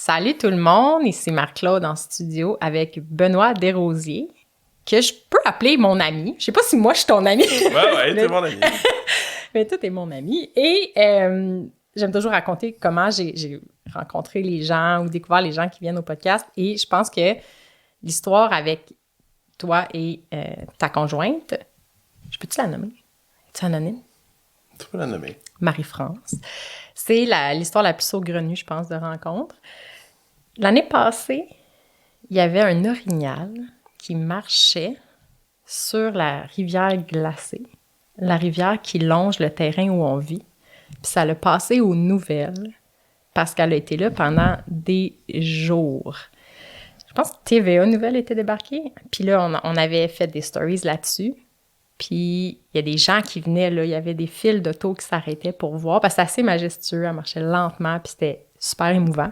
Salut tout le monde, ici Marc-Claude en studio avec Benoît Desrosiers, que je peux appeler mon ami. Je sais pas si moi je suis ton ami. Ouais, t'es mon ami. Mais toi, t'es mon ami. Et j'aime toujours raconter comment j'ai rencontré les gens ou découvert les gens qui viennent au podcast. Et je pense que l'histoire avec toi et ta conjointe, je peux-tu la nommer? Es-tu anonyme? Tu peux la nommer. Marie-France. C'est l'histoire la plus saugrenue, je pense, de rencontre. L'année passée, il y avait un orignal qui marchait sur la rivière glacée, la rivière qui longe le terrain où on vit. Puis ça l'a passé aux nouvelles parce qu'elle a été là pendant des jours. Je pense que TVA Nouvelles était débarquée. Puis là, on avait fait des stories là-dessus. Puis il y a des gens qui venaient, là, il y avait des files d'auto qui s'arrêtaient pour voir, parce que c'est assez majestueux, elle marchait lentement, puis c'était super émouvant.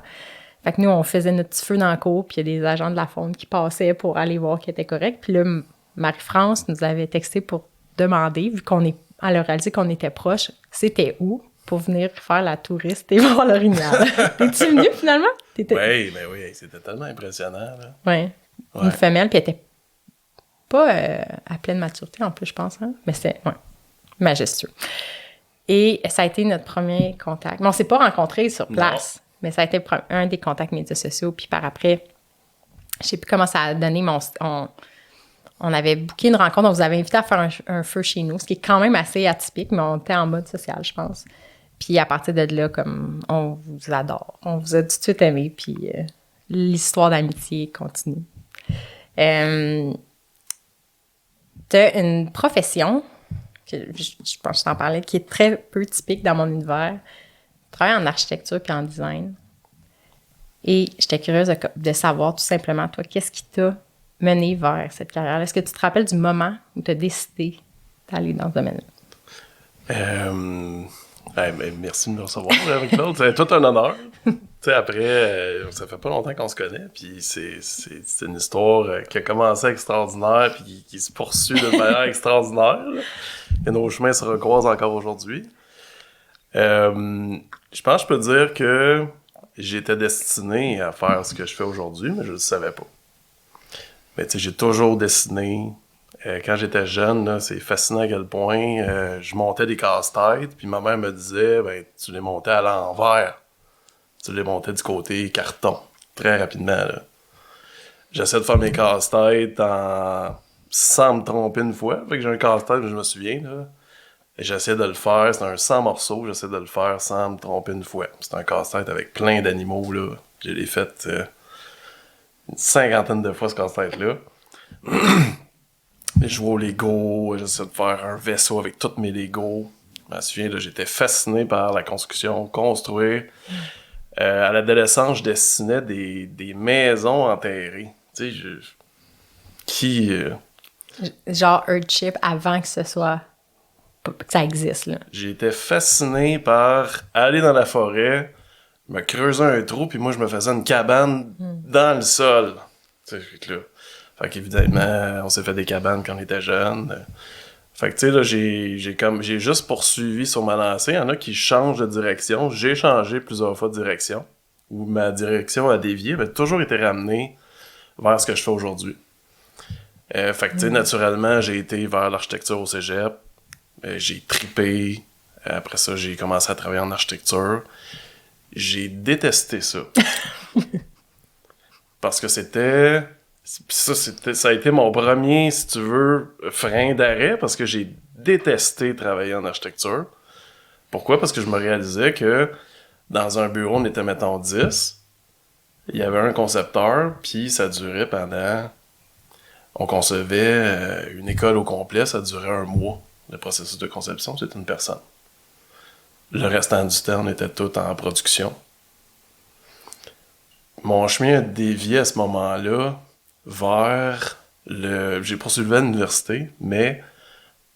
Fait que nous, on faisait notre petit feu dans la cour, puis il y a des agents de la faune qui passaient pour aller voir qu'il était correct. Puis là, Marie-France nous avait texté pour demander, vu elle a réalisé qu'on était proches, c'était où pour venir faire la touriste et voir l'orignal. T'es-tu venu finalement? Oui, mais oui, c'était tellement impressionnant. Là. Ouais. Une femelle, puis elle était pas à pleine maturité en plus, je pense, hein? Mais c'est majestueux. Et ça a été notre premier contact. Mais on s'est pas rencontrés sur place, non. Mais ça a été un des contacts médias sociaux. Puis par après, je sais plus comment ça a donné, mais on avait booké une rencontre. On vous avait invité à faire un feu chez nous, ce qui est quand même assez atypique, mais on était en mode social, je pense. Puis à partir de là, comme on vous adore. On vous a tout de suite aimé, puis l'histoire d'amitié continue. T'as une profession, que je pense que je t'en parlais, qui est très peu typique dans mon univers. Je travaille en architecture puis en design. Et j'étais curieuse de savoir tout simplement, toi, qu'est-ce qui t'a mené vers cette carrière? Est-ce que tu te rappelles du moment où tu as décidé d'aller dans ce domaine-là? Merci de me recevoir avec Claude. C'est tout un honneur. Après, ça fait pas longtemps qu'on se connaît, puis c'est une histoire qui a commencé extraordinaire, puis qui se poursuit de manière extraordinaire. Là. Et nos chemins se recroisent encore aujourd'hui. Je pense que je peux dire que j'étais destiné à faire ce que je fais aujourd'hui, mais je le savais pas. Mais tu sais, j'ai toujours dessiné. Quand j'étais jeune, là, c'est fascinant à quel point je montais des casse-têtes, puis ma mère me disait, ben, tu les montais à l'envers. Tu les montais du côté carton, très rapidement. Là. J'essaie de faire mes casse-têtes sans me tromper une fois. Fait que j'ai un casse-tête, je me souviens. Là. Et j'essaie de le faire, c'est un 100 morceaux, j'essaie de le faire sans me tromper une fois. C'est un casse-tête avec plein d'animaux. Là. Je l'ai fait une 50aine de fois, ce casse-tête-là. Je joue au Lego, j'essaie de faire un vaisseau avec tous mes Legos. Je me souviens, là, j'étais fasciné par la construction, construire. À l'adolescence, je dessinais des maisons enterrées. Tu sais, Genre Earthship avant que que ça existe, là. J'ai été fasciné par aller dans la forêt, me creuser un trou, puis moi, je me faisais une cabane dans le sol. Tu sais, fait qu'évidemment, on s'est fait des cabanes quand on était jeunes. Fait que tu sais, là, j'ai juste poursuivi sur ma lancée. Il y en a qui changent de direction. J'ai changé plusieurs fois de direction. Où ma direction a dévié, mais toujours été ramenée vers ce que je fais aujourd'hui. Fait que tu sais, naturellement, j'ai été vers l'architecture au cégep. J'ai tripé. Après ça, j'ai commencé à travailler en architecture. J'ai détesté ça. Parce que ça a été mon premier, si tu veux, frein d'arrêt, parce que j'ai détesté travailler en architecture. Pourquoi? Parce que je me réalisais que dans un bureau, on était, mettons, 10. Il y avait un concepteur, puis ça durait pendant... On concevait une école au complet, ça durait 1 mois. Le processus de conception, c'était une personne. Le restant du temps, on était tout en production. Mon chemin a dévié à ce moment-là vers j'ai poursuivi à l'université, mais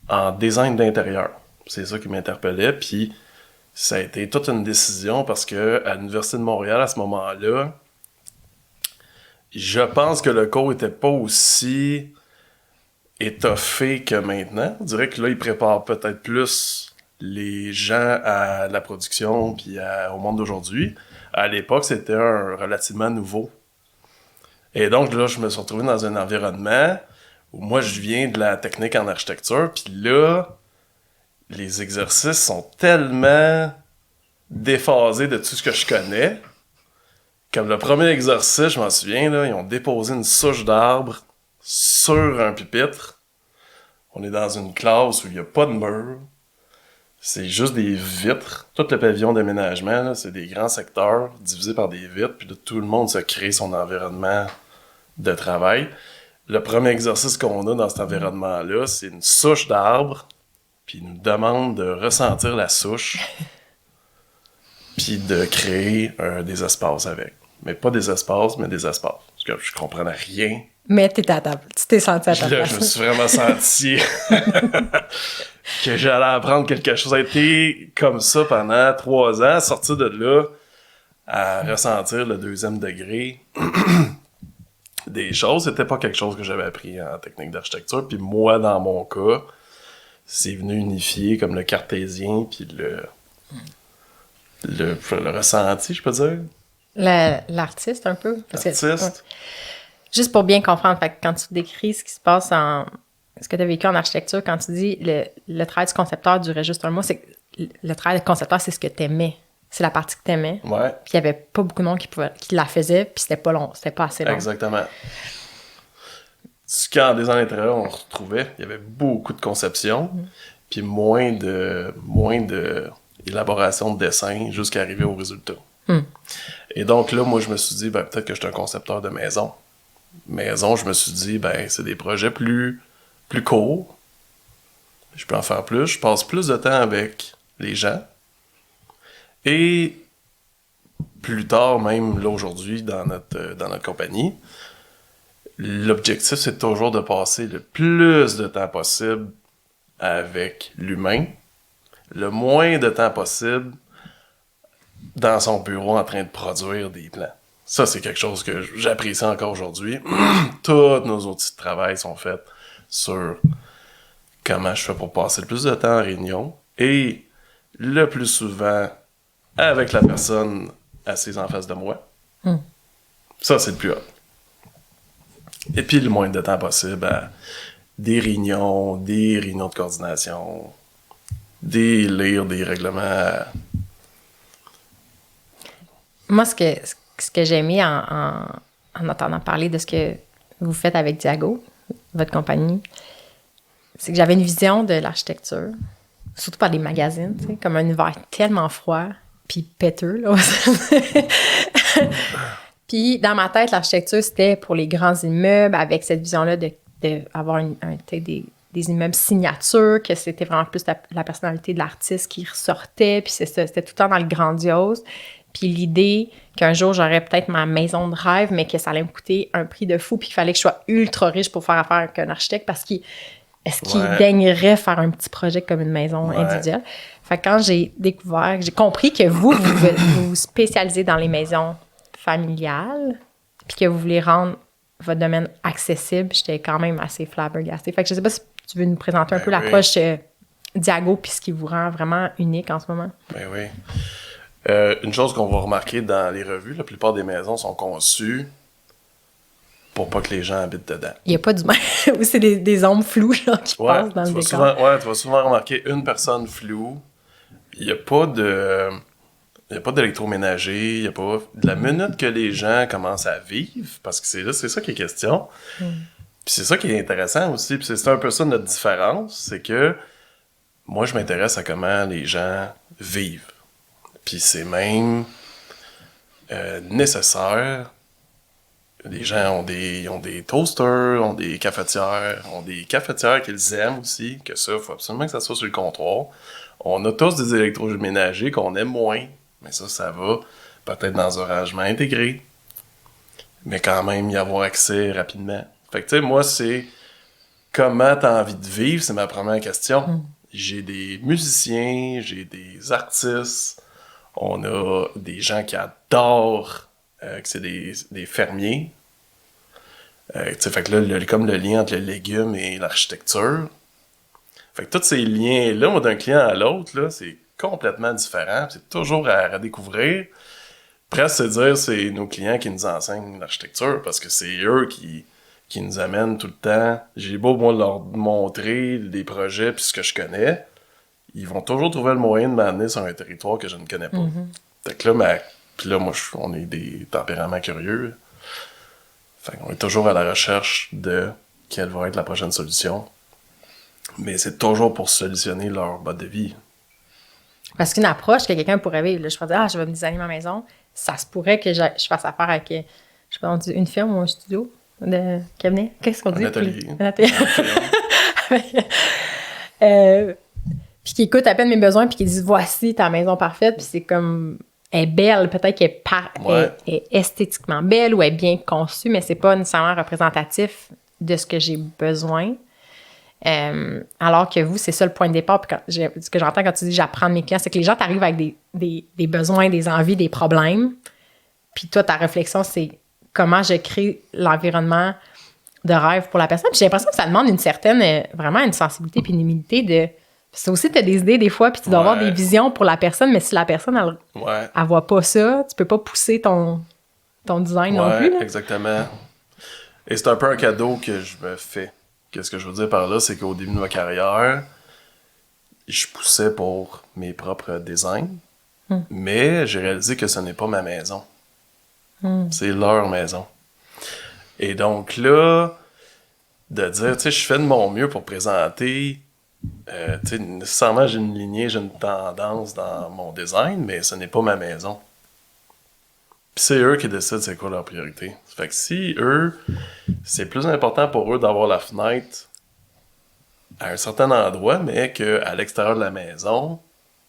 en design d'intérieur. C'est ça qui m'interpellait, puis ça a été toute une décision parce que à l'Université de Montréal, à ce moment-là, je pense que le cours était pas aussi étoffé que maintenant. On dirait que là, ils préparent peut-être plus les gens à la production puis au monde d'aujourd'hui. À l'époque, c'était un relativement nouveau. Et donc, là, je me suis retrouvé dans un environnement où moi, je viens de la technique en architecture, puis là, les exercices sont tellement déphasés de tout ce que je connais. Comme le premier exercice, je m'en souviens, là, ils ont déposé une souche d'arbre sur un pupitre. On est dans une classe où il n'y a pas de mur. C'est juste des vitres. Tout le pavillon d'aménagement, là, c'est des grands secteurs divisés par des vitres, puis là, tout le monde se crée son environnement de travail. Le premier exercice qu'on a dans cet environnement-là, c'est une souche d'arbre, puis il nous demande de ressentir la souche, puis de créer des espaces avec. Mais pas des espaces, mais des espaces. Parce que je comprenais rien. Mais tu t'es senti à ta Là, place. je me suis vraiment senti que j'allais apprendre quelque chose. Ça a été comme ça pendant 3 ans, sortir de là, à ressentir le 2e degré des choses. C'était pas quelque chose que j'avais appris en technique d'architecture. Puis moi, dans mon cas, c'est venu unifier comme le cartésien, puis le ressenti, je peux dire. L'artiste, un peu. L'artiste. Juste pour bien comprendre, fait que quand tu décris ce qui se passe ce que tu as vécu en architecture, quand tu dis le travail du concepteur durait juste un mois, c'est que le travail du concepteur, c'est ce que tu aimais. C'est la partie que tu aimais. Ouais. Puis il n'y avait pas beaucoup de monde qui la faisait, puis c'était pas long, c'était pas assez long. Exactement. Quand des années intérieures, on retrouvait, il y avait beaucoup de conception, puis moins de élaboration de dessin jusqu'à arriver au résultat. Et donc là, moi, je me suis dit, peut-être que je suis un concepteur de maison. Maison, je me suis dit, c'est des projets plus courts. Je peux en faire plus. Je passe plus de temps avec les gens. Et plus tard, même là aujourd'hui, dans notre compagnie, l'objectif, c'est toujours de passer le plus de temps possible avec l'humain, le moins de temps possible dans son bureau en train de produire des plans. Ça, c'est quelque chose que j'apprécie encore aujourd'hui. Tous nos outils de travail sont faits sur comment je fais pour passer le plus de temps en réunion et le plus souvent avec la personne assise en face de moi. Ça, c'est le plus haut. Et puis, le moins de temps possible à des réunions de coordination, lire des règlements. Moi, ce que j'ai aimé en entendant parler de ce que vous faites avec Diago, votre compagnie, c'est que j'avais une vision de l'architecture, surtout par les magazines, tu sais, comme un univers tellement froid, puis péteux, là. Puis, dans ma tête, l'architecture, c'était pour les grands immeubles, avec cette vision-là d'avoir des immeubles signatures, que c'était vraiment plus la personnalité de l'artiste qui ressortait, puis c'était tout le temps dans le grandiose. Puis l'idée qu'un jour, j'aurais peut-être ma maison de rêve, mais que ça allait me coûter un prix de fou, puis qu'il fallait que je sois ultra riche pour faire affaire avec un architecte, parce qu'il daignerait faire un petit projet comme une maison individuelle? Fait que quand j'ai compris que vous vous spécialisez dans les maisons familiales, puis que vous voulez rendre votre domaine accessible, j'étais quand même assez flabbergastée. Fait que je sais pas si tu veux nous présenter un peu l'approche Diago, puis ce qui vous rend vraiment unique en ce moment. Ben oui. Une chose qu'on va remarquer dans les revues, la plupart des maisons sont conçues pour pas que les gens habitent dedans. Il n'y a pas d'humain, ou c'est des ombres floues genre, qui passent dans le décor. Tu vas souvent remarquer une personne floue. Il n'y a pas d'électroménager, il n'y a pas... De la minute que les gens commencent à vivre, parce que c'est ça qui est question. Puis c'est ça qui est intéressant aussi, puis c'est un peu ça notre différence, c'est que moi, je m'intéresse à comment les gens vivent. Puis c'est même nécessaire. Les gens ont des toasters, ont des cafetières qu'ils aiment aussi, que ça, il faut absolument que ça soit sur le comptoir. On a tous des électroménagers qu'on aime moins, mais ça va peut-être dans un rangement intégré, mais quand même y avoir accès rapidement. Fait que tu sais, moi, c'est comment t'as envie de vivre, c'est ma première question. J'ai des musiciens, j'ai des artistes, on a des gens qui adorent, que c'est des fermiers. Fait que là, comme le lien entre le légume et l'architecture. Fait que tous ces liens-là, moi, d'un client à l'autre, là, c'est complètement différent. C'est toujours à redécouvrir. presque se dire c'est nos clients qui nous enseignent l'architecture parce que c'est eux qui nous amènent tout le temps. J'ai beau, moi, leur montrer des projets puis ce que je connais, ils vont toujours trouver le moyen de m'amener sur un territoire que je ne connais pas. Fait que là, puis là, moi, on est des tempéraments curieux. Fait qu'on est toujours à la recherche de quelle va être la prochaine solution. Mais c'est toujours pour solutionner leur mode de vie. Parce qu'une approche que quelqu'un pourrait vivre, là, je pourrais dire, je vais me designer ma maison, ça se pourrait que je fasse affaire avec, je sais pas, on dit une firme ou un studio de cabinet. Qu'est-ce qu'on dit? Un atelier. Un atelier. Puis qui écoute à peine mes besoins, puis qui dit, voici ta maison parfaite, puis c'est comme, elle est belle, peut-être qu'elle est esthétiquement belle ou elle est bien conçue, mais c'est pas nécessairement représentatif de ce que j'ai besoin. Alors que vous, c'est ça le point de départ. Puis ce que j'entends quand tu dis j'apprends de mes clients, c'est que les gens t'arrivent avec des besoins, des envies, des problèmes. Puis toi, ta réflexion, c'est comment je crée l'environnement de rêve pour la personne. Puis j'ai l'impression que ça demande une certaine, vraiment une sensibilité puis une humilité de... C'est aussi, tu as des idées des fois, puis tu dois avoir des visions pour la personne, mais si la personne, elle voit pas ça, tu peux pas pousser ton design non plus. Là. Exactement. Et c'est un peu un cadeau que je me fais. Qu'est-ce que je veux dire par là, c'est qu'au début de ma carrière, je poussais pour mes propres designs, mais j'ai réalisé que ce n'est pas ma maison. C'est leur maison. Et donc là, de dire, tu sais, je fais de mon mieux pour présenter, tu sais, nécessairement j'ai une lignée, j'ai une tendance dans mon design, mais ce n'est pas ma maison. Puis c'est eux qui décident c'est quoi leur priorité. Fait que si eux, c'est plus important pour eux d'avoir la fenêtre à un certain endroit, mais qu'à l'extérieur de la maison,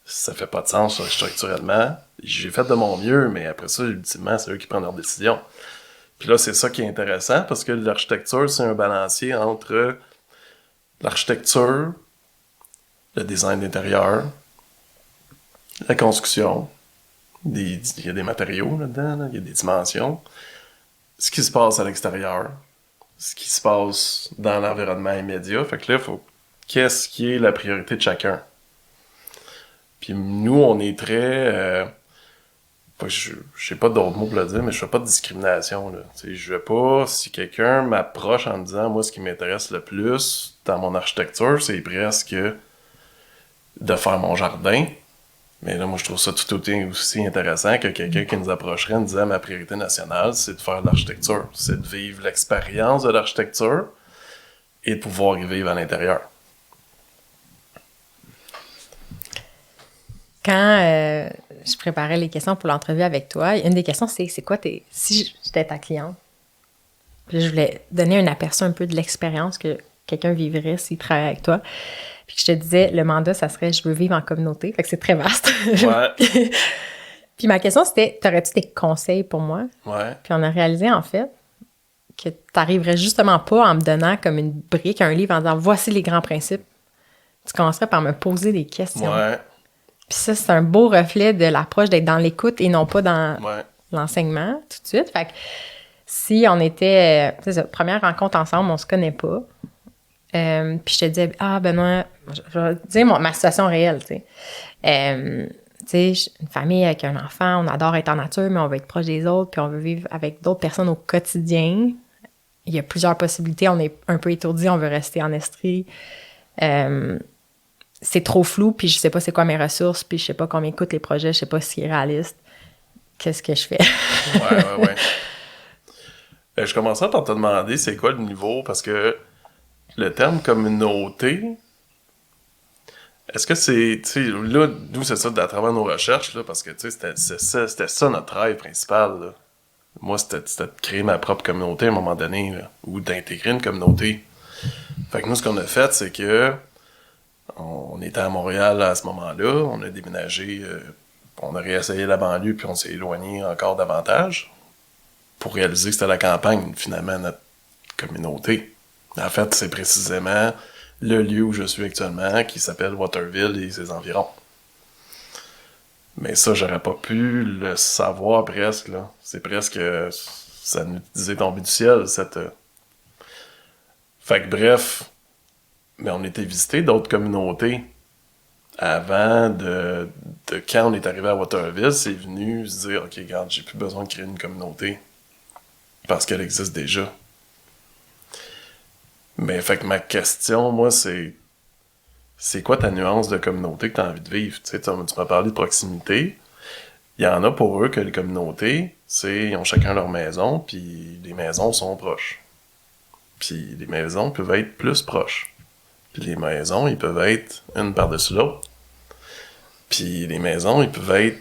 ça fait pas de sens structurellement. J'ai fait de mon mieux, mais après ça, ultimement, c'est eux qui prennent leurs décisions. Puis là, c'est ça qui est intéressant, parce que l'architecture, c'est un balancier entre l'architecture, le design d'intérieur, la construction, il y a des matériaux là-dedans, il y a des dimensions, ce qui se passe à l'extérieur, ce qui se passe dans l'environnement immédiat. Fait que là, il faut qu'est-ce qui est la priorité de chacun. Puis nous, on est très... je sais pas d'autres mots pour le dire, mais je fais pas de discrimination. Là. Je vais pas... Si quelqu'un m'approche en me disant, moi, ce qui m'intéresse le plus dans mon architecture, c'est presque de faire mon jardin. Mais là, moi, je trouve ça tout aussi intéressant que quelqu'un qui nous approcherait en disant, ma priorité nationale, c'est de faire de l'architecture. C'est de vivre l'expérience de l'architecture et de pouvoir y vivre à l'intérieur. Quand je préparais les questions pour l'entrevue avec toi, une des questions, c'est quoi si j'étais ta cliente, puis je voulais donner un aperçu un peu de l'expérience que quelqu'un vivrait s'il travaillait avec toi. Puis je te disais, le mandat, ça serait « je veux vivre en communauté ». Fait que c'est très vaste. Ouais. Puis ma question, c'était « t'aurais-tu des conseils pour moi? » Ouais. Puis on a réalisé, en fait, que t'arriverais justement pas en me donnant comme une brique, un livre, en disant « voici les grands principes ». Tu commencerais par me poser des questions. Ouais. Puis ça, c'est un beau reflet de l'approche d'être dans l'écoute et non pas dans l'enseignement tout de suite. Fait que si on était... tu sais, première rencontre ensemble, on se connaît pas. Puis je te disais, Benoît, je vais dire ma situation réelle, tu sais. Tu sais, une famille avec un enfant, on adore être en nature, mais on veut être proche des autres, puis on veut vivre avec d'autres personnes au quotidien. Il y a plusieurs possibilités, on est un peu étourdi, on veut rester en Estrie. C'est trop flou, puis je sais pas c'est quoi mes ressources, puis je sais pas combien coûtent les projets, je sais pas ce qui est réaliste. Qu'est-ce que je fais? Ouais. Je commençais par te demander c'est quoi le niveau, parce que le terme communauté, est-ce que c'est, tu sais, là, nous, c'est ça, à travers nos recherches, là, parce que, tu sais, c'était ça notre rêve principal, là. Moi, c'était de créer ma propre communauté à un moment donné, là, ou d'intégrer une communauté. Fait que nous, ce qu'on a fait, c'est que on était à Montréal à ce moment-là, on a déménagé, on a réessayé la banlieue, puis on s'est éloigné encore davantage pour réaliser que c'était la campagne, finalement, notre communauté. En fait, c'est précisément le lieu où je suis actuellement, qui s'appelle Waterville et ses environs. Mais ça, j'aurais pas pu le savoir presque, là. C'est presque... ça nous disait tombé du ciel, cette... Fait que bref, mais on était visiter d'autres communautés avant de quand on est arrivé à Waterville, c'est venu se dire, OK, regarde, j'ai plus besoin de créer une communauté parce qu'elle existe déjà. Mais fait que ma question, moi, c'est quoi ta nuance de communauté que tu as envie de vivre? Tu sais, tu m'as parlé de proximité. Il y en a pour eux que les communautés, ils ont chacun leur maison, puis les maisons sont proches. Puis les maisons peuvent être plus proches. Puis les maisons, ils peuvent être une par-dessus l'autre. Puis les maisons, ils peuvent être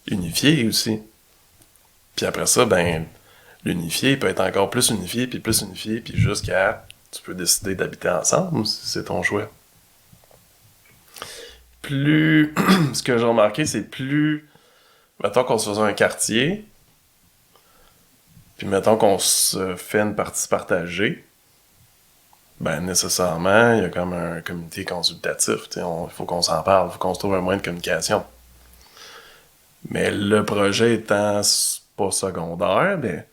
unifiées aussi. Puis après ça, ben, l'unifié peut être encore plus unifié, puis jusqu'à tu peux décider d'habiter ensemble si c'est ton choix. Plus, ce que j'ai remarqué, c'est plus, mettons qu'on se faisait un quartier, puis mettons qu'on se fait une partie partagée, ben nécessairement, il y a comme un comité consultatif, il faut qu'on s'en parle, il faut qu'on se trouve un moyen de communication. Mais le projet étant pas secondaire, ben,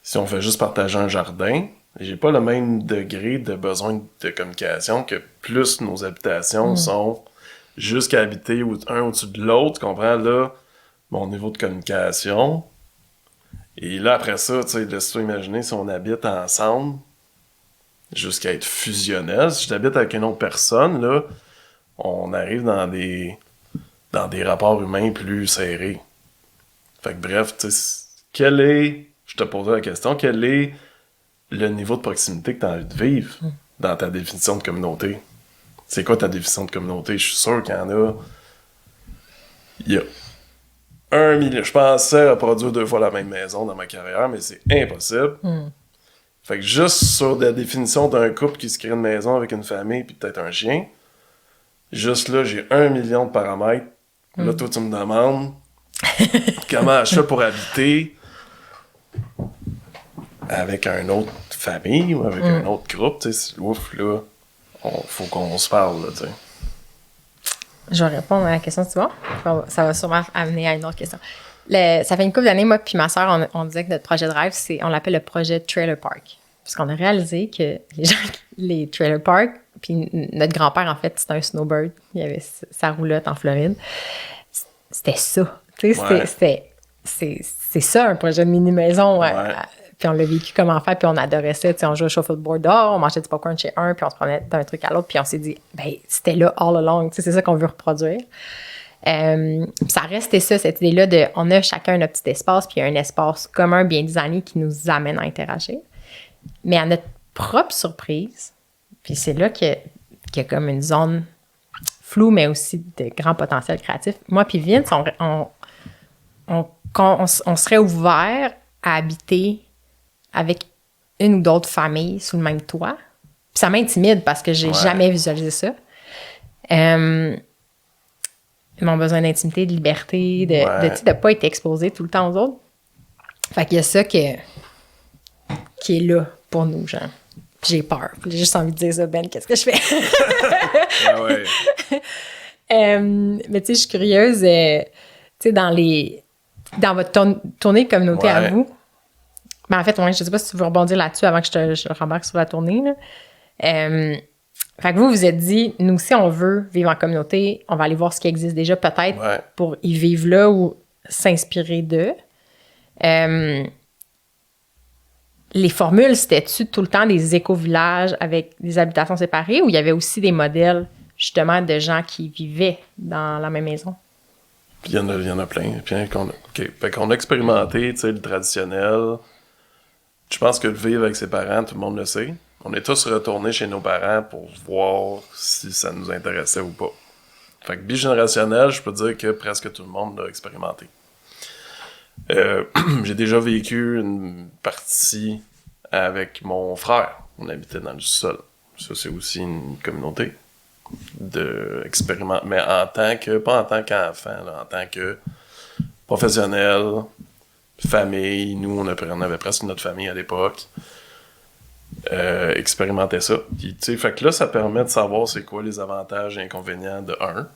si on fait juste partager un jardin, j'ai pas le même degré de besoin de communication que plus nos habitations sont jusqu'à habiter un au-dessus de l'autre, tu comprends, là, mon niveau de communication. Et là, après ça, tu sais, laisse-toi imaginer si on habite ensemble, jusqu'à être fusionnel. Si j'habite avec une autre personne, là, on arrive dans des rapports humains plus serrés. Fait que bref, tu sais, je te posais la question, quel est le niveau de proximité que tu as envie de vivre dans ta définition de communauté? C'est quoi ta définition de communauté? Je suis sûr qu'il y en a. Il y a 1 million. Je pensais reproduire 2 fois la même maison dans ma carrière, mais c'est impossible. Fait que juste sur la définition d'un couple qui se crée une maison avec une famille puis peut-être un chien, juste là, j'ai 1 million de paramètres. Là, toi, tu me demandes comment je fais pour habiter avec une autre famille ou avec un autre groupe, tu sais, ouf, là, faut qu'on se parle, là, tu sais. Je vais répondre à la question, tu vois. Ça va sûrement amener à une autre question. Ça fait une couple d'années, moi puis ma soeur, on disait que notre projet de rêve, on l'appelle le projet Trailer Park. Parce qu'on a réalisé que les trailer parks, puis notre grand-père, en fait, c'était un snowbird. Il avait sa roulotte en Floride. C'était ça. Tu sais, c'est ça, un projet de mini-maison. Ouais. Puis on l'a vécu comme enfant, puis on adorait ça. Tu sais, on jouait au shuffleboard dehors, on mangeait du popcorn chez un, puis on se prenait d'un truc à l'autre, puis on s'est dit, ben c'était là all along. Tu sais, c'est ça qu'on veut reproduire. Ça restait ça, cette idée-là de, on a chacun notre petit espace, puis il y a un espace commun bien designé qui nous amène à interagir. Mais à notre propre surprise, puis c'est là qu'il y a comme une zone floue, mais aussi de grand potentiel créatif. Moi puis Vince, on serait ouvert à habiter avec une ou d'autres familles sous le même toit. Puis ça m'intimide parce que j'ai jamais visualisé ça. Mon besoin d'intimité, de liberté, de pas être exposé tout le temps aux autres. Fait qu'il y a ça qui est là pour nous, genre. Puis j'ai peur. J'ai juste envie de dire ça, Ben, qu'est-ce que je fais? Ah ouais. Mais tu sais, je suis curieuse, tu sais, dans votre tournée de communauté à vous. Ben en fait, je sais pas si tu veux rebondir là-dessus avant que je rembarque sur la tournée, là. Fait que vous êtes dit, nous aussi, on veut vivre en communauté, on va aller voir ce qui existe déjà, peut-être, pour y vivre là ou s'inspirer d'eux. Les formules, c'était-tu tout le temps des éco-villages avec des habitations séparées ou il y avait aussi des modèles, justement, de gens qui vivaient dans la même maison? Il y en a plein. Fait qu'on a expérimenté, tu sais, le traditionnel. Je pense que le vivre avec ses parents, tout le monde le sait. On est tous retournés chez nos parents pour voir si ça nous intéressait ou pas. Fait que bigénérationnel, je peux dire que presque tout le monde l'a expérimenté. J'ai déjà vécu une partie avec mon frère. On habitait dans le sol. Ça, c'est aussi une communauté d'expériment. Mais pas en tant qu'enfant, là, en tant que professionnel, famille. Nous, on avait presque notre famille à l'époque. Expérimenter ça. Puis, fait que là, ça permet de savoir c'est quoi les avantages et inconvénients de un.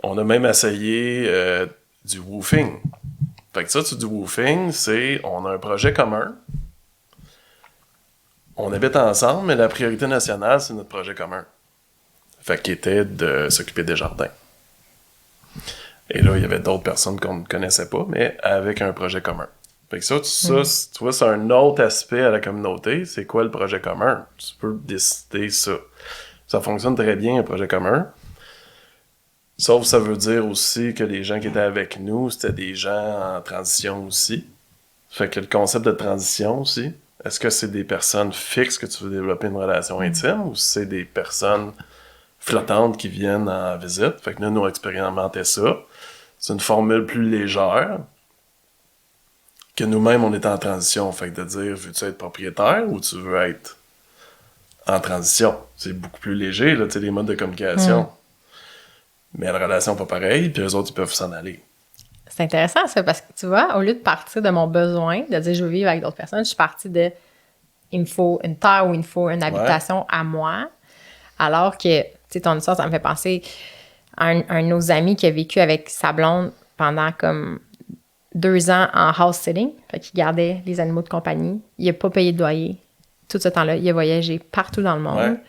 On a même essayé du woofing. Fait que ça, du woofing, on a un projet commun. On habite ensemble, mais la priorité nationale, c'est notre projet commun. Fait qu'il était de s'occuper des jardins. Et là, il y avait d'autres personnes qu'on ne connaissait pas, mais avec un projet commun. Fait que ça, tu vois, c'est un autre aspect à la communauté. C'est quoi le projet commun? Tu peux décider ça. Ça fonctionne très bien, un projet commun. Sauf ça veut dire aussi que les gens qui étaient avec nous, c'était des gens en transition aussi. Fait que le concept de transition aussi, est-ce que c'est des personnes fixes que tu veux développer une relation intime ou c'est des personnes flottantes qui viennent en visite? Fait que là, nous, on expérimentait ça. C'est une formule plus légère que nous-mêmes, on est en transition. Fait que de dire, veux-tu être propriétaire ou tu veux être en transition? C'est beaucoup plus léger, là, tu sais, les modes de communication. Mais la relation n'est pas pareille, puis eux autres, ils peuvent s'en aller. C'est intéressant, ça, parce que tu vois, au lieu de partir de mon besoin, de dire je veux vivre avec d'autres personnes, je suis partie de il me faut une terre ou il me faut une habitation à moi. Alors que, tu sais, ton histoire, ça me fait penser à un de nos amis qui a vécu avec sa blonde pendant comme 2 ans en house sitting. Fait qu'il gardait les animaux de compagnie. Il n'a pas payé de loyer. Tout ce temps-là, il a voyagé partout dans le monde. Ouais.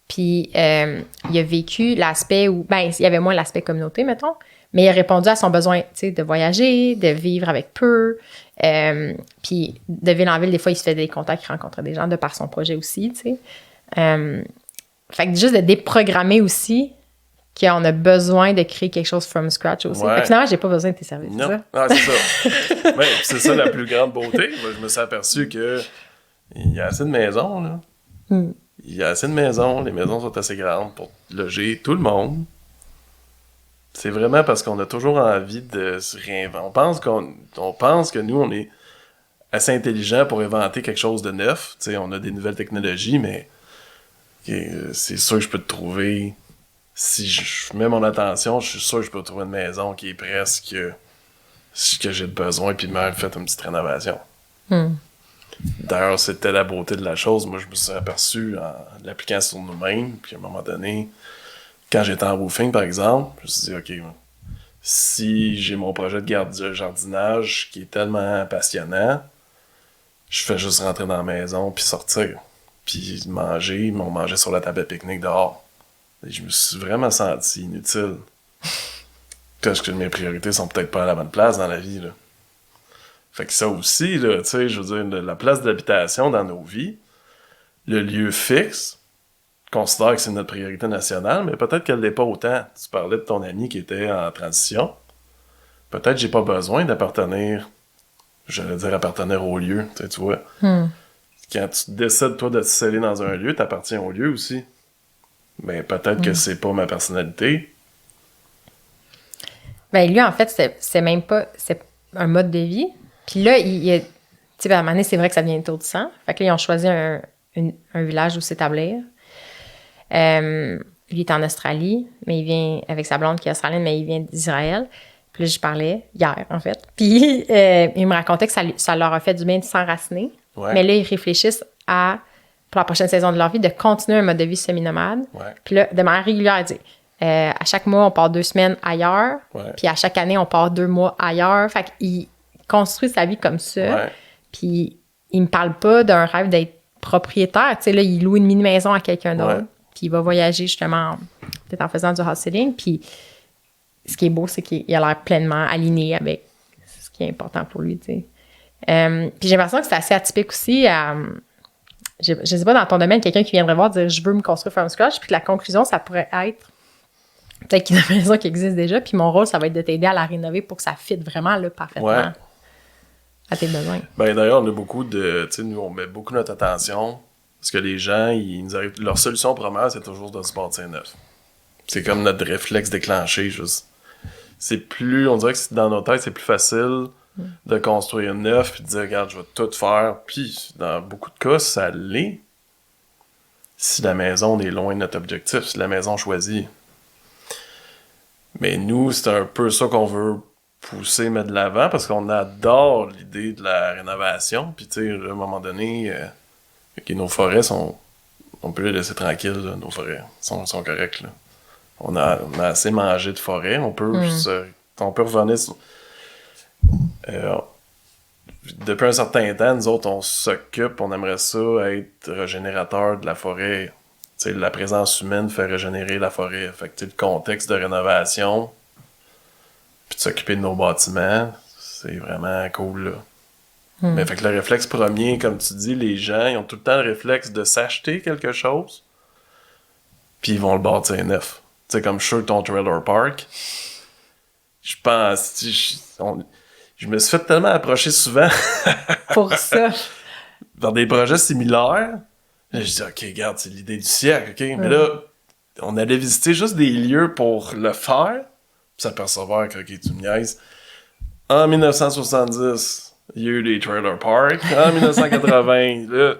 Puis, il a vécu l'aspect où, ben, il y avait moins l'aspect communauté, mettons, mais il a répondu à son besoin, tu sais, de voyager, de vivre avec peu. Puis, de ville en ville, des fois, il se fait des contacts, il rencontre des gens de par son projet aussi, tu sais. Fait que juste de déprogrammer aussi qu'on a besoin de créer quelque chose from scratch aussi. Ouais. Fait que finalement, j'ai pas besoin de tes services, Non, c'est ça? ah, c'est ça. Ben, c'est ça la plus grande beauté. Moi, je me suis aperçu que il y a assez de maisons, là. Il y a assez de maisons, les maisons sont assez grandes pour loger tout le monde. C'est vraiment parce qu'on a toujours envie de se réinventer. On pense que nous, on est assez intelligent pour inventer quelque chose de neuf. Tu sais, on a des nouvelles technologies, mais c'est sûr que je peux te trouver. Si je mets mon attention, je suis sûr que je peux trouver une maison qui est presque ce que j'ai besoin, puis même fait une petite rénovation. D'ailleurs, c'était la beauté de la chose. Moi, je me suis aperçu en l'appliquant sur nous-mêmes, puis à un moment donné, quand j'étais en roofing, par exemple, je me suis dit, OK, si j'ai mon projet de jardinage qui est tellement passionnant, je fais juste rentrer dans la maison, puis sortir, puis manger, on mangeait sur la table de pique-nique dehors. Et je me suis vraiment senti inutile. Parce que mes priorités sont peut-être pas à la bonne place dans la vie, là. Fait que ça aussi, là, tu sais, je veux dire, la place d'habitation dans nos vies, le lieu fixe, considère que c'est notre priorité nationale, mais peut-être qu'elle l'est pas autant. Tu parlais de ton ami qui était en transition. Peut-être que j'ai pas besoin d'appartenir, j'allais dire appartenir au lieu, tu vois. Quand tu décides, toi, de te sceller dans un lieu, t'appartiens au lieu aussi. Mais peut-être que c'est pas ma personnalité. Ben lui, en fait, c'est même pas... C'est un mode de vie. Puis là, tu sais, à un moment donné, c'est vrai que ça vient autour du sang. Fait que là, ils ont choisi un village où s'établir. Lui, il est en Australie, mais il vient avec sa blonde qui est australienne, mais il vient d'Israël. Puis là, je parlais hier, en fait. Puis il me racontait que ça leur a fait du bien de s'enraciner. Ouais. Mais là, ils réfléchissent pour la prochaine saison de leur vie, de continuer un mode de vie semi-nomade. Ouais. Puis là, de manière régulière, il dit, à chaque mois, on part 2 semaines ailleurs. Ouais. Puis à chaque année, on part 2 mois ailleurs. Fait qu'il construit sa vie comme ça. Ouais. Puis il me parle pas d'un rêve d'être propriétaire. Tu sais, là, il loue une mini-maison à quelqu'un d'autre. Ouais. Puis il va voyager justement, peut-être en faisant du house sitting. Puis ce qui est beau, c'est qu'il a l'air pleinement aligné avec ce qui est important pour lui, tu sais. Puis j'ai l'impression que c'est assez atypique aussi. Je sais pas, dans ton domaine, quelqu'un qui viendrait voir dire « je veux me construire from scratch », puis que la conclusion, ça pourrait être peut-être qu'il y a une maison qui existe déjà, puis mon rôle, ça va être de t'aider à la rénover pour que ça fitte vraiment là, parfaitement à tes besoins. Ben d'ailleurs, on a beaucoup de... Tu sais, nous, on met beaucoup notre attention, parce que les gens, ils nous arrivent... Leur solution première, c'est toujours de se bâtir neuf. C'est comme notre réflexe déclenché, juste. C'est plus... On dirait que dans nos têtes, c'est plus facile de construire neuf, puis de dire, regarde, je vais tout faire. Puis, dans beaucoup de cas, ça l'est. Si la maison est loin de notre objectif, si la maison choisie. Mais nous, c'est un peu ça qu'on veut pousser, mettre de l'avant, parce qu'on adore l'idée de la rénovation. Puis, tu sais, à un moment donné, nos forêts sont... On peut les laisser tranquilles, là, nos forêts. Sont correctes, là. On a assez mangé de forêt. On peut revenir sur... depuis un certain temps, nous autres, on s'occupe, on aimerait ça être régénérateur de la forêt sais, la présence humaine fait régénérer la forêt. Fait que, tu sais, le contexte de rénovation, puis de s'occuper de nos bâtiments, c'est vraiment cool, là. Mais fait que le réflexe premier, comme tu dis, les gens, ils ont tout le temps le réflexe de s'acheter quelque chose, puis ils vont le bâtir neuf. Tu sais, comme je suis sûr que ton trailer park, je pense, je me suis fait tellement approcher souvent Pour ça. par des projets similaires. Là, je dis, OK, regarde, c'est l'idée du siècle, OK? Mais là, on allait visiter juste des lieux pour le faire, puis s'apercevoir que, OK, tu me niaises. En 1970, il y a eu des trailer parks. En 1980, là...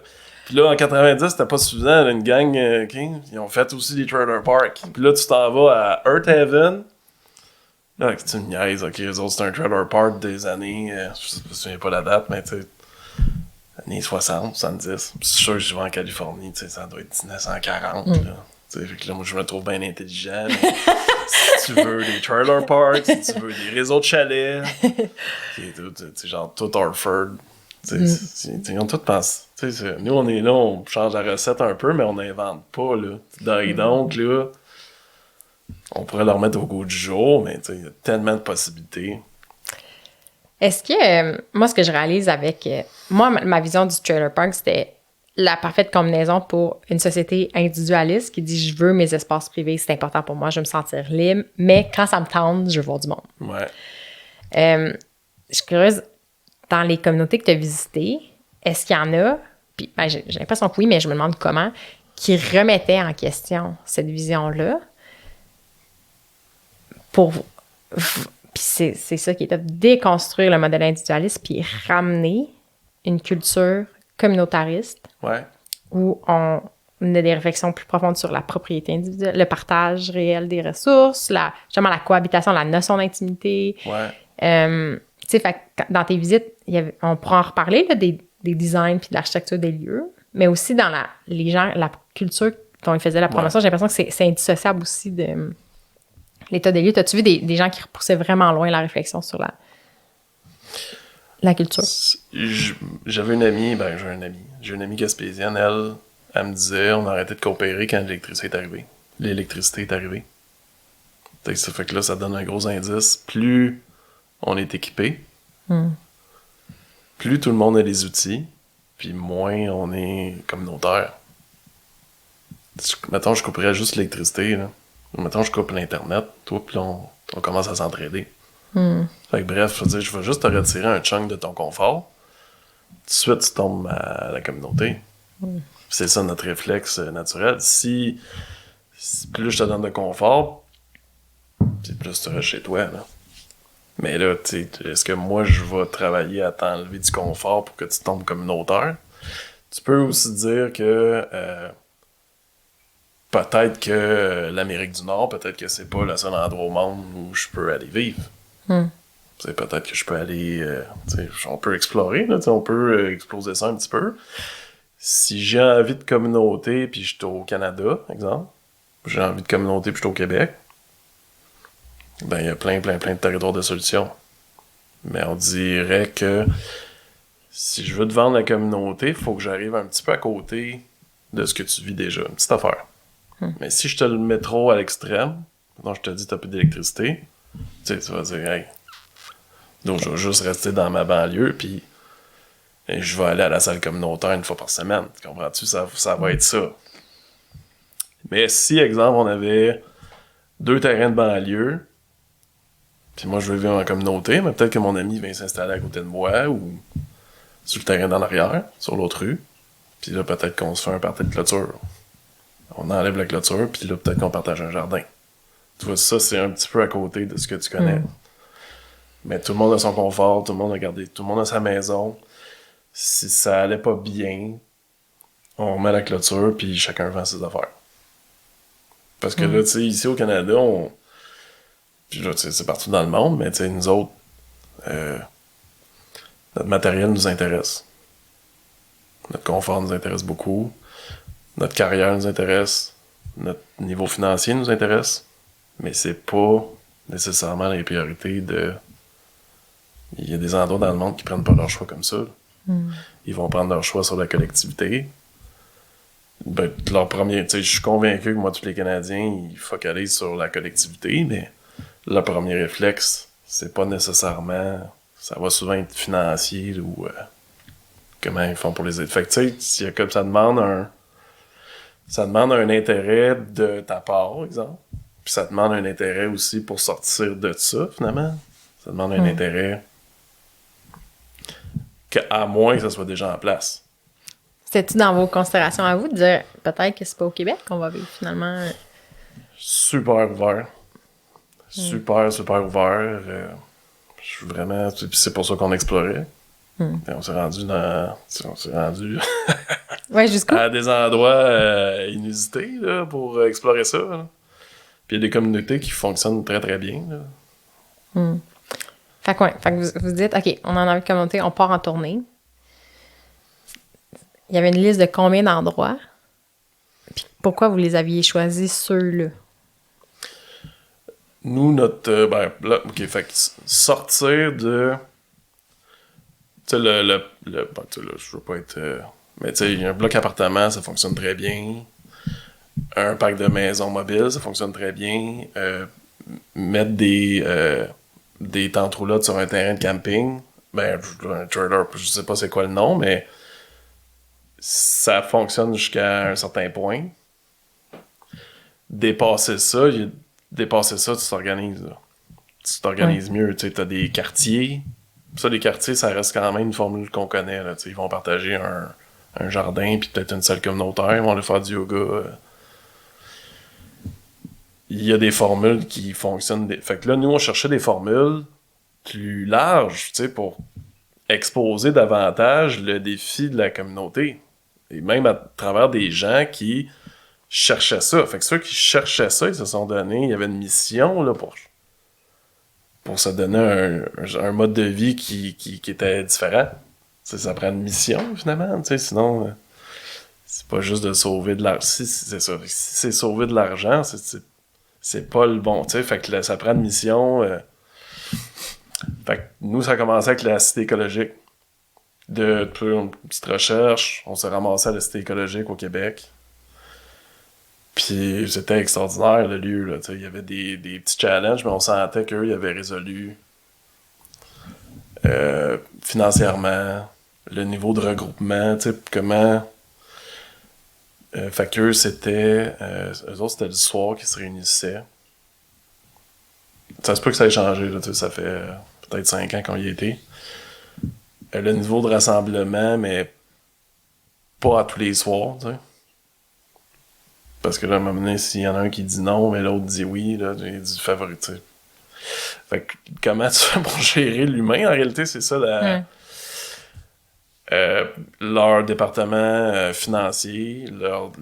Puis là, en 90, c'était pas suffisant. Là, une gang, OK, ils ont fait aussi des trailer parks. Puis là, tu t'en vas à Earthhaven. Là, tu me niaises, OK, eux autres, c'est un trailer park des années... je me souviens pas la date, mais tu sais... Années 60, 70. Je suis sûr que je vais en Californie, tu sais, ça doit être 1940, là. Tu sais, fait que là, moi, je me trouve bien intelligent. Si tu veux des trailer parks, si tu veux des réseaux de chalets, c'est genre tout Hartford. Ils ont tout pensé. Nous, on est là, on change la recette un peu, mais on n'invente pas, là. Donc, là, on pourrait leur mettre au goût du jour, mais il y a tellement de possibilités. Est-ce que, moi, ce que je réalise avec... moi, ma vision du trailer park, c'était la parfaite combinaison pour une société individualiste qui dit « je veux mes espaces privés, c'est important pour moi, je veux me sentir libre, mais quand ça me tente, je veux voir du monde. » Ouais. Je suis curieuse, dans les communautés que tu as visitées, est-ce qu'il y en a, puis ben, j'ai l'impression que oui, mais je me demande comment, qui remettaient en question cette vision-là pour... Puis c'est ça qui est de déconstruire le modèle individualiste puis ramener une culture communautariste où on a des réflexions plus profondes sur la propriété individuelle, le partage réel des ressources, justement la cohabitation, la notion d'intimité. Tu sais, dans tes visites, on pourra en reparler là, des designs puis de l'architecture des lieux, mais aussi dans la culture dont ils faisaient la promotion. J'ai l'impression que c'est indissociable aussi de... l'état des lieux. T'as-tu vu des gens qui repoussaient vraiment loin la réflexion sur la culture? J'avais une amie, j'ai une amie gaspésienne, elle me disait on a arrêté de coopérer quand l'électricité est arrivée. L'électricité est arrivée. Ça fait que là, ça donne un gros indice. Plus on est équipé, plus tout le monde a les outils, puis moins on est communautaire. Mettons, je couperais juste l'électricité, là. Mettons, je coupe l'Internet, toi, puis là, on commence à s'entraider. Fait que bref, je vais juste te retirer un chunk de ton confort. Tout de suite, tu tombes à la communauté. C'est ça notre réflexe naturel. Si plus je te donne de confort, puis plus tu restes chez toi, là. Mais là, tu sais, est-ce que moi, je vais travailler à t'enlever du confort pour que tu tombes communautaire? Tu peux aussi dire que... peut-être que l'Amérique du Nord, peut-être que c'est pas le seul endroit au monde où je peux aller vivre. Peut-être que je peux aller... on peut explorer, là, on peut exploser ça un petit peu. Si j'ai envie de communauté, puis je suis au Canada, exemple, j'ai envie de communauté, puis je suis au Québec, ben il y a plein de territoires de solutions. Mais on dirait que si je veux te vendre la communauté, il faut que j'arrive un petit peu à côté de ce que tu vis déjà. Une petite affaire. Mais si je te le mets trop à l'extrême, donc je te dis t'as plus d'électricité, tu vas dire hey, donc je vais juste rester dans ma banlieue puis je vais aller à la salle communautaire une fois par semaine. Comprends-tu? Ça va être ça. Mais si, exemple, on avait 2 terrains de banlieue, puis moi je veux vivre en communauté, mais peut-être que mon ami vient s'installer à côté de moi ou sur le terrain d'en arrière, sur l'autre rue, puis là peut-être qu'on se fait un party de clôture. On enlève la clôture, puis là, peut-être qu'on partage un jardin. Tu vois, ça, c'est un petit peu à côté de ce que tu connais. Mais tout le monde a son confort, tout le monde a sa maison. Si ça allait pas bien, on met la clôture, puis chacun vend ses affaires. Parce que là, tu sais, ici au Canada, puis là, tu sais, c'est partout dans le monde, mais tu sais, nous autres, notre matériel nous intéresse. Notre confort nous intéresse beaucoup. Notre carrière nous intéresse, notre niveau financier nous intéresse, mais c'est pas nécessairement les priorités de... Il y a des endroits dans le monde qui prennent pas leur choix comme ça. Ils vont prendre leur choix sur la collectivité, Ben, leur premier, tu sais, je suis convaincu que moi, tous les Canadiens, ils focalisent sur la collectivité, mais le premier réflexe, c'est pas nécessairement, ça va souvent être financier ou comment ils font pour les aider. Fait que tu sais, comme ça demande un intérêt de ta part, exemple, puis ça demande un intérêt aussi pour sortir de ça, finalement. Ça demande un intérêt à moins que ça soit déjà en place. C'était-tu dans vos considérations à vous de dire peut-être que c'est pas au Québec qu'on va vivre finalement? Super ouvert. Super ouvert. Je suis vraiment... Puis c'est pour ça qu'on explorait. Et on s'est rendu Ouais, jusqu'où? à des endroits inusités là, pour explorer ça. Là. Puis il y a des communautés qui fonctionnent très très bien. Là. Fait que, ouais, fait que vous dites, OK, on en a une communauté, on part en tournée. Il y avait une liste de combien d'endroits? Puis pourquoi vous les aviez choisis ceux-là? Nous, notre... ben, là, OK, fait que sortir de... Tu sais, bon, tu sais, là, je veux pas être... mais tu sais, un bloc appartement, ça fonctionne très bien. Un parc de maisons mobiles, ça fonctionne très bien. Mettre des tentes roulottes sur un terrain de camping, ben, un trailer, je sais pas c'est quoi le nom, mais ça fonctionne jusqu'à un certain point. Dépasser ça, tu t'organises. Là. Tu t'organises mieux. Tu sais, t'as des quartiers. Ça, les quartiers, ça reste quand même une formule qu'on connaît. Là. Tu sais, ils vont partager un jardin puis peut-être une salle communautaire. Ils vont aller faire du yoga. Il y a des formules qui fonctionnent. Fait que là, nous, on cherchait des formules plus larges, tu sais, pour exposer davantage le défi de la communauté. Et même à travers des gens qui cherchaient ça. Fait que ceux qui cherchaient ça, ils se sont donné... Il y avait une mission, là, pour se donner un mode de vie qui était différent. T'sais, ça prend une mission, finalement, sinon... c'est pas juste de sauver de l'argent. Si c'est ça. Si c'est sauver de l'argent, c'est pas le bon, tu sais. Fait que là, ça prend une mission. Fait que nous, ça a commencé avec la cité écologique. De une petite recherche, on s'est ramassé à la cité écologique au Québec. Puis c'était extraordinaire, le lieu, là. Il y avait des petits challenges, mais on sentait qu'eux, ils avaient résolu financièrement le niveau de regroupement, tu sais, comment... fait qu'eux, c'était... eux autres, c'était le soir qu'ils se réunissaient. Ça se peut que ça ait changé, là, ça fait peut-être 5 ans qu'on y était. Le niveau de rassemblement, mais pas à tous les soirs, tu sais. Parce que là, à un moment donné, s'il y en a un qui dit non, mais l'autre dit oui, là, il dit favoriser. Fait que comment tu fais pour gérer l'humain, en réalité, c'est ça, leur département financier, leur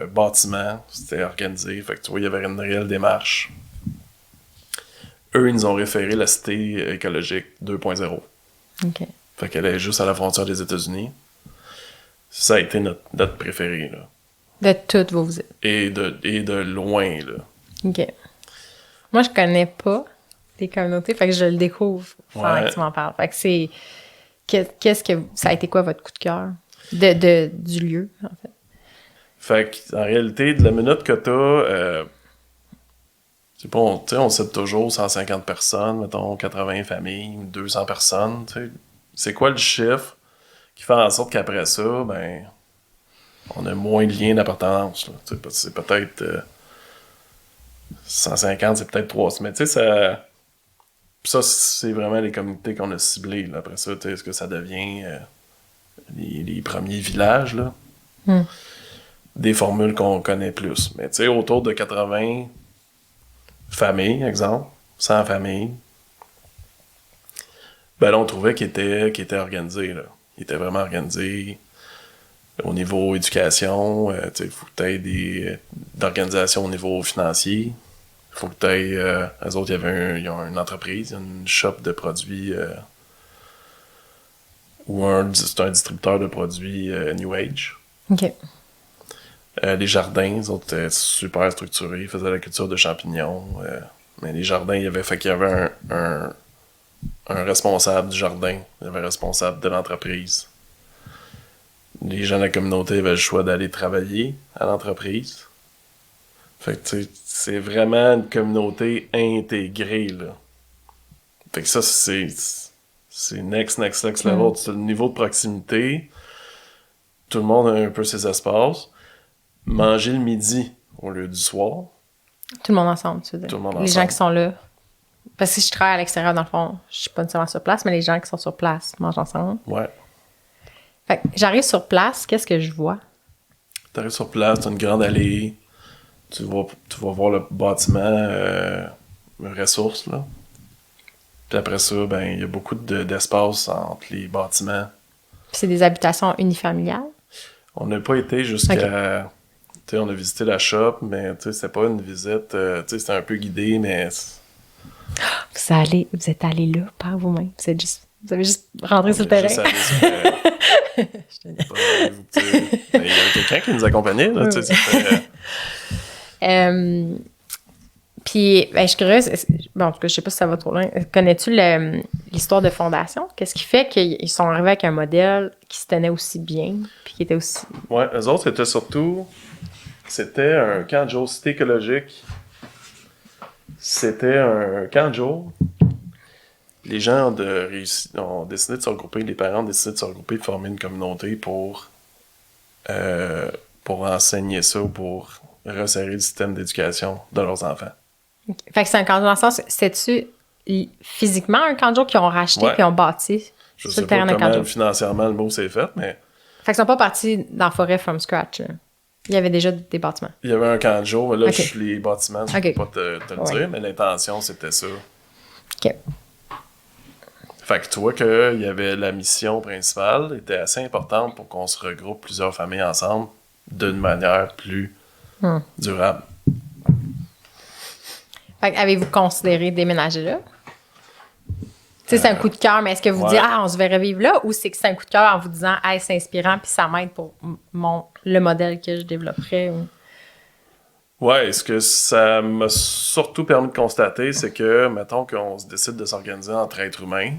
bâtiment, c'était organisé. Fait que tu vois, il y avait une réelle démarche. Eux, ils nous ont référé la cité écologique 2.0. OK. Fait qu'elle est juste à la frontière des États-Unis. Ça a été notre préféré, là. De toutes vos visites. Et de loin, là. OK. Moi, je connais pas les communautés, fait que je le découvre pendant que tu m'en parles. Fait que c'est... Qu'est-ce que... Ça a été quoi votre coup de cœur du lieu, en fait? Fait qu'en réalité, de la minute que t'as... c'est pas, on cite toujours 150 personnes, mettons 80 familles, 200 personnes, tu sais. C'est quoi le chiffre qui fait en sorte qu'après ça, ben, on a moins de liens d'appartenance, là. C'est peut-être 150, c'est peut-être 300, mais tu sais, ça, c'est vraiment les communautés qu'on a ciblées, là. Après ça, est-ce que ça devient les premiers villages, là? Des formules qu'on connaît plus. Mais tu sais, autour de 80 familles, exemple, 100 familles, ben là, on trouvait qu'il était organisé, là. Il était vraiment organisé au niveau éducation. Il faut que tu aies d'organisation au niveau financier. Il faut que tu aies... eux autres, ils ont une entreprise, une shop de produits... c'est un distributeur de produits New Age. OK. Les jardins, les autres étaient super structurés. Ils faisaient la culture de champignons. Mais les jardins, il y avait un responsable du jardin. Il y avait un responsable de l'entreprise. les gens de la communauté avaient le choix d'aller travailler à l'entreprise. Fait que, tu sais, c'est vraiment une communauté intégrée, là. Fait que ça, c'est next level. C'est le niveau de proximité. Tout le monde a un peu ses espaces. Manger le midi au lieu du soir. Tout le monde ensemble, tu veux dire. Tout le monde Les ensemble. gens qui sont là. Parce que si je travaille à l'extérieur, dans le fond, je suis pas nécessairement sur place, mais les gens qui sont sur place mangent ensemble. Ouais. Fait que j'arrive sur place, qu'est-ce que je vois? T'arrives sur place, t'as une grande allée. Tu vas voir le bâtiment ressources, là. Puis après ça, ben, il y a beaucoup d'espace entre les bâtiments. Puis c'est des habitations unifamiliales? On n'a pas été jusqu'à... Ok. Tu sais, on a visité la shop, mais tu sais, c'était pas une visite... tu sais, c'était un peu guidé, mais... Vous êtes allé là par vous-même. Vous avez juste rentré sur le terrain. Juste allé sur le terrain. Il y avait quelqu'un qui nous accompagnait, là, tu sais, c'était... Puis, ben, je suis curieuse. Bon, en tout cas, je sais pas si ça va trop loin. Connais-tu l'histoire de fondation? Qu'est-ce qui fait qu'ils sont arrivés avec un modèle qui se tenait aussi bien, puis qui était aussi... Ouais, eux autres, c'était surtout... C'était un camp de jour, cité écologique. C'était un camp de jour. Les gens ont décidé de se regrouper, les parents ont décidé de se regrouper, de former une communauté pour enseigner ça, pour resserrer le système d'éducation de leurs enfants. Okay. Fait que c'est un camp de jour dans le sens, c'est-tu physiquement un camp de jour qu'ils ont racheté puis ont bâti Je sur sais le pas terrain d'un camp de comment jour? financièrement le mot s'est fait, mais... Fait qu'ils sont pas partis dans la forêt from scratch. Là. Il y avait déjà des bâtiments. Il y avait un camp de jour, mais là, Okay. les bâtiments, je peux pas te le dire, mais l'intention, c'était ça. OK. Fait que tu vois qu'il y avait la mission principale, était assez importante pour qu'on se regroupe plusieurs familles ensemble d'une manière plus durable. Fait que avez-vous considéré déménager là? Tu sais, c'est un coup de cœur, mais est-ce que vous dites, on se verrait vivre là, ou c'est que c'est un coup de cœur en vous disant, hey, c'est inspirant, puis ça m'aide pour le modèle que je développerais? Ou... Ouais, ce que ça m'a surtout permis de constater, c'est que, mettons qu'on se décide de s'organiser entre êtres humains,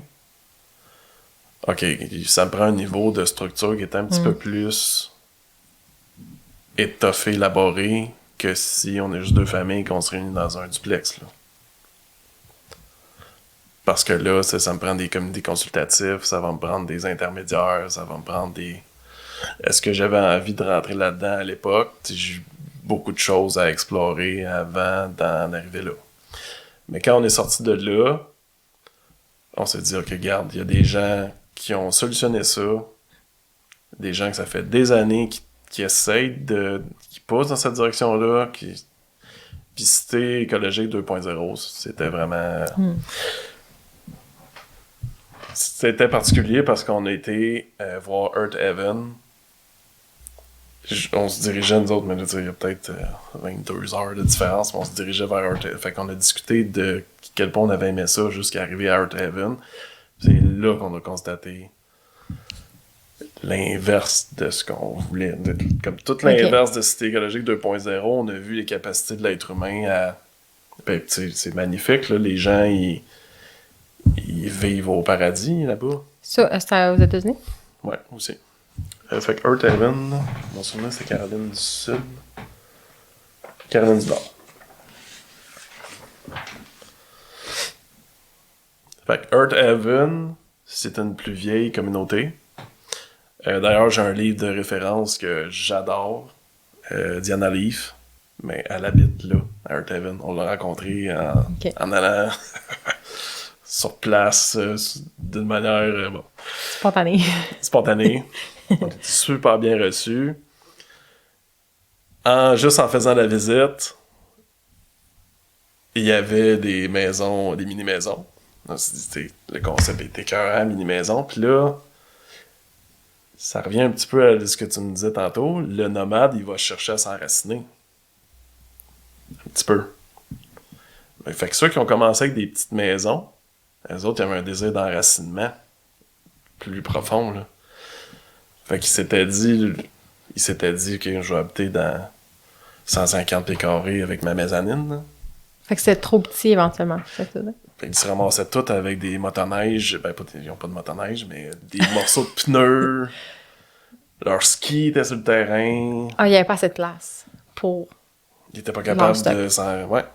OK, ça me prend un niveau de structure qui est un petit peu plus étoffé, élaboré, que si on est juste deux familles qu'on se réunit dans un duplex, là. Parce que là, ça me prend des comités consultatifs, ça va me prendre des intermédiaires, ça va me prendre des... Est-ce que j'avais envie de rentrer là-dedans à l'époque? J'ai eu beaucoup de choses à explorer avant d'en arriver là. Mais quand on est sorti de là, on s'est dit, OK, regarde, il y a des gens qui ont solutionné ça, des gens que ça fait des années qui essayent qui poussent dans cette direction-là, Puis Cité écologique 2.0, c'était vraiment... C'était particulier parce qu'on a été voir Earth Heaven. On se dirigeait, nous autres, mais là, il y a peut-être 22 heures de différence, mais on se dirigeait vers Earth Heaven. Fait qu'on a discuté de quel point on avait aimé ça jusqu'à arriver à Earth Heaven. C'est là qu'on a constaté l'inverse de ce qu'on voulait. Comme toute l'inverse de Cité écologique 2.0, on a vu les capacités de l'être humain à... Ben, c'est magnifique, là, les gens, ils vivent au paradis, là-bas. Ça, c'est aux États-Unis? Ouais, aussi. Fait que Earth Heaven, mon souvenir, c'est Caroline du Sud. Caroline du Nord. Fait que Earth Heaven, c'est une plus vieille communauté. D'ailleurs, j'ai un livre de référence que j'adore, Diana Leaf, mais elle habite là, à Earth Heaven. On l'a rencontrée en allant... sur place, d'une manière spontanée. On était super bien reçus. Juste en faisant la visite, il y avait des maisons, des mini-maisons. Le concept était écœurant, mini-maison. Puis là, ça revient un petit peu à ce que tu me disais tantôt. Le nomade, il va chercher à s'enraciner. Un petit peu. Fait que ceux qui ont commencé avec des petites maisons, les autres, ils avaient un désir d'enracinement plus profond, là. Fait qu'il s'était dit, OK, je vais habiter dans 150 pieds carrés avec ma mezzanine, là. Fait que c'était trop petit, éventuellement. Fait qu'ils se ramassaient tous avec des motoneiges, ben, ils n'ont pas de motoneige, mais des morceaux de pneus, Leur ski était sur le terrain. Ah, il n'y avait pas assez de place pour... Ils étaient pas capables stock. de s'en... Ouais.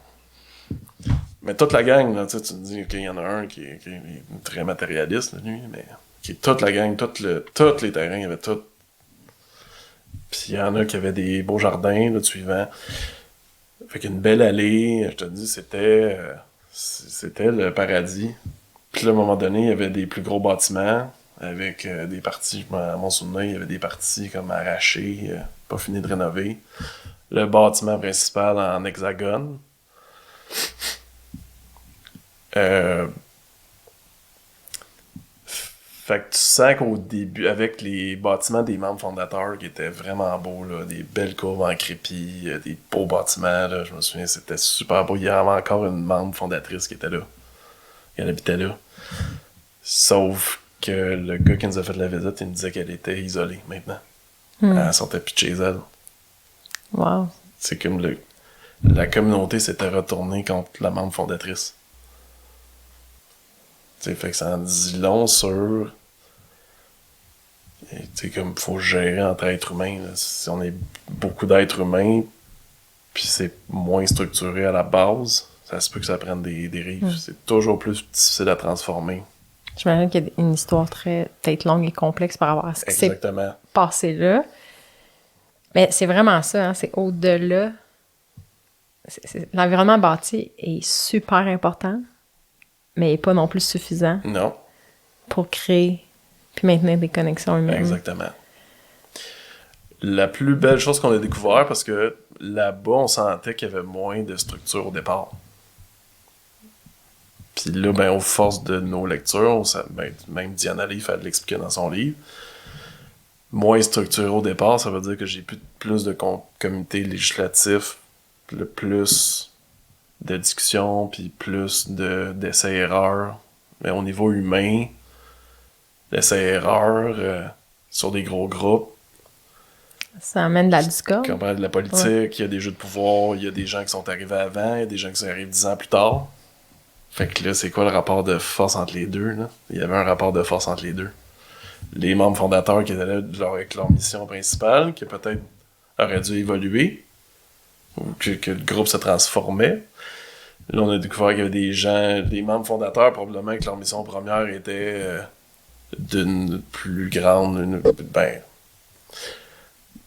Mais toute la gang, là, tu te dis, OK, il y en a un qui est très matérialiste, là, lui, mais qui est toute la gang, tous les terrains, il y avait tout. Puis il y en a qui avaient des beaux jardins, là, suivant. Fait qu'une belle allée, je te dis, c'était le paradis. Puis là, à un moment donné, il y avait des plus gros bâtiments avec des parties, à mon souvenir, il y avait des parties comme arrachées, pas finies de rénover. Le bâtiment principal en hexagone. Fait que tu sens qu'au début, avec les bâtiments des membres fondateurs qui étaient vraiment beaux, là, des belles courbes en crépi, des beaux bâtiments, là, je me souviens, c'était super beau. Il y avait encore une membre fondatrice qui était là. Elle habitait là. Sauf que le gars qui nous a fait la visite, il me disait qu'elle était isolée maintenant. Elle sortait plus de chez elle. Wow. C'est comme la communauté s'était retournée contre la membre fondatrice. T'sais, fait que ça en dit long sur... Tu sais, comme faut gérer entre êtres humains. Là. Si on est beaucoup d'êtres humains, puis c'est moins structuré à la base, ça se peut que ça prenne des dérives. C'est toujours plus difficile à transformer. J'imagine qu'il y a une histoire peut-être longue et complexe par rapport à ce qui s'est passé là. Mais c'est vraiment ça, hein, c'est au-delà. L'environnement bâti est super important, mais pas non plus suffisant. Non. Pour créer puis maintenir des connexions humaines. Exactement. La plus belle chose qu'on a découvert, parce que là-bas, on sentait qu'il y avait moins de structure au départ. Puis là, ben, aux forces de nos lectures, même Diana Leaf, elle l'expliquait dans son livre, moins structuré au départ, ça veut dire que j'ai plus de comités législatifs, plus de discussions, puis plus d'essais-erreurs. Mais au niveau humain, l'essai-erreur sur des gros groupes. Ça amène de la discorde. Quand on parle de la politique, il y a des jeux de pouvoir, il y a des gens qui sont arrivés avant, il y a des gens qui sont arrivés 10 ans plus tard. Fait que là, c'est quoi le rapport de force entre les deux, là? Il y avait un rapport de force entre les deux. Les membres fondateurs qui étaient là avec leur mission principale, qui peut-être aurait dû évoluer, ou que le groupe se transformait. Là, on a découvert qu'il y avait des membres fondateurs, probablement que leur mission première était d'une plus grande,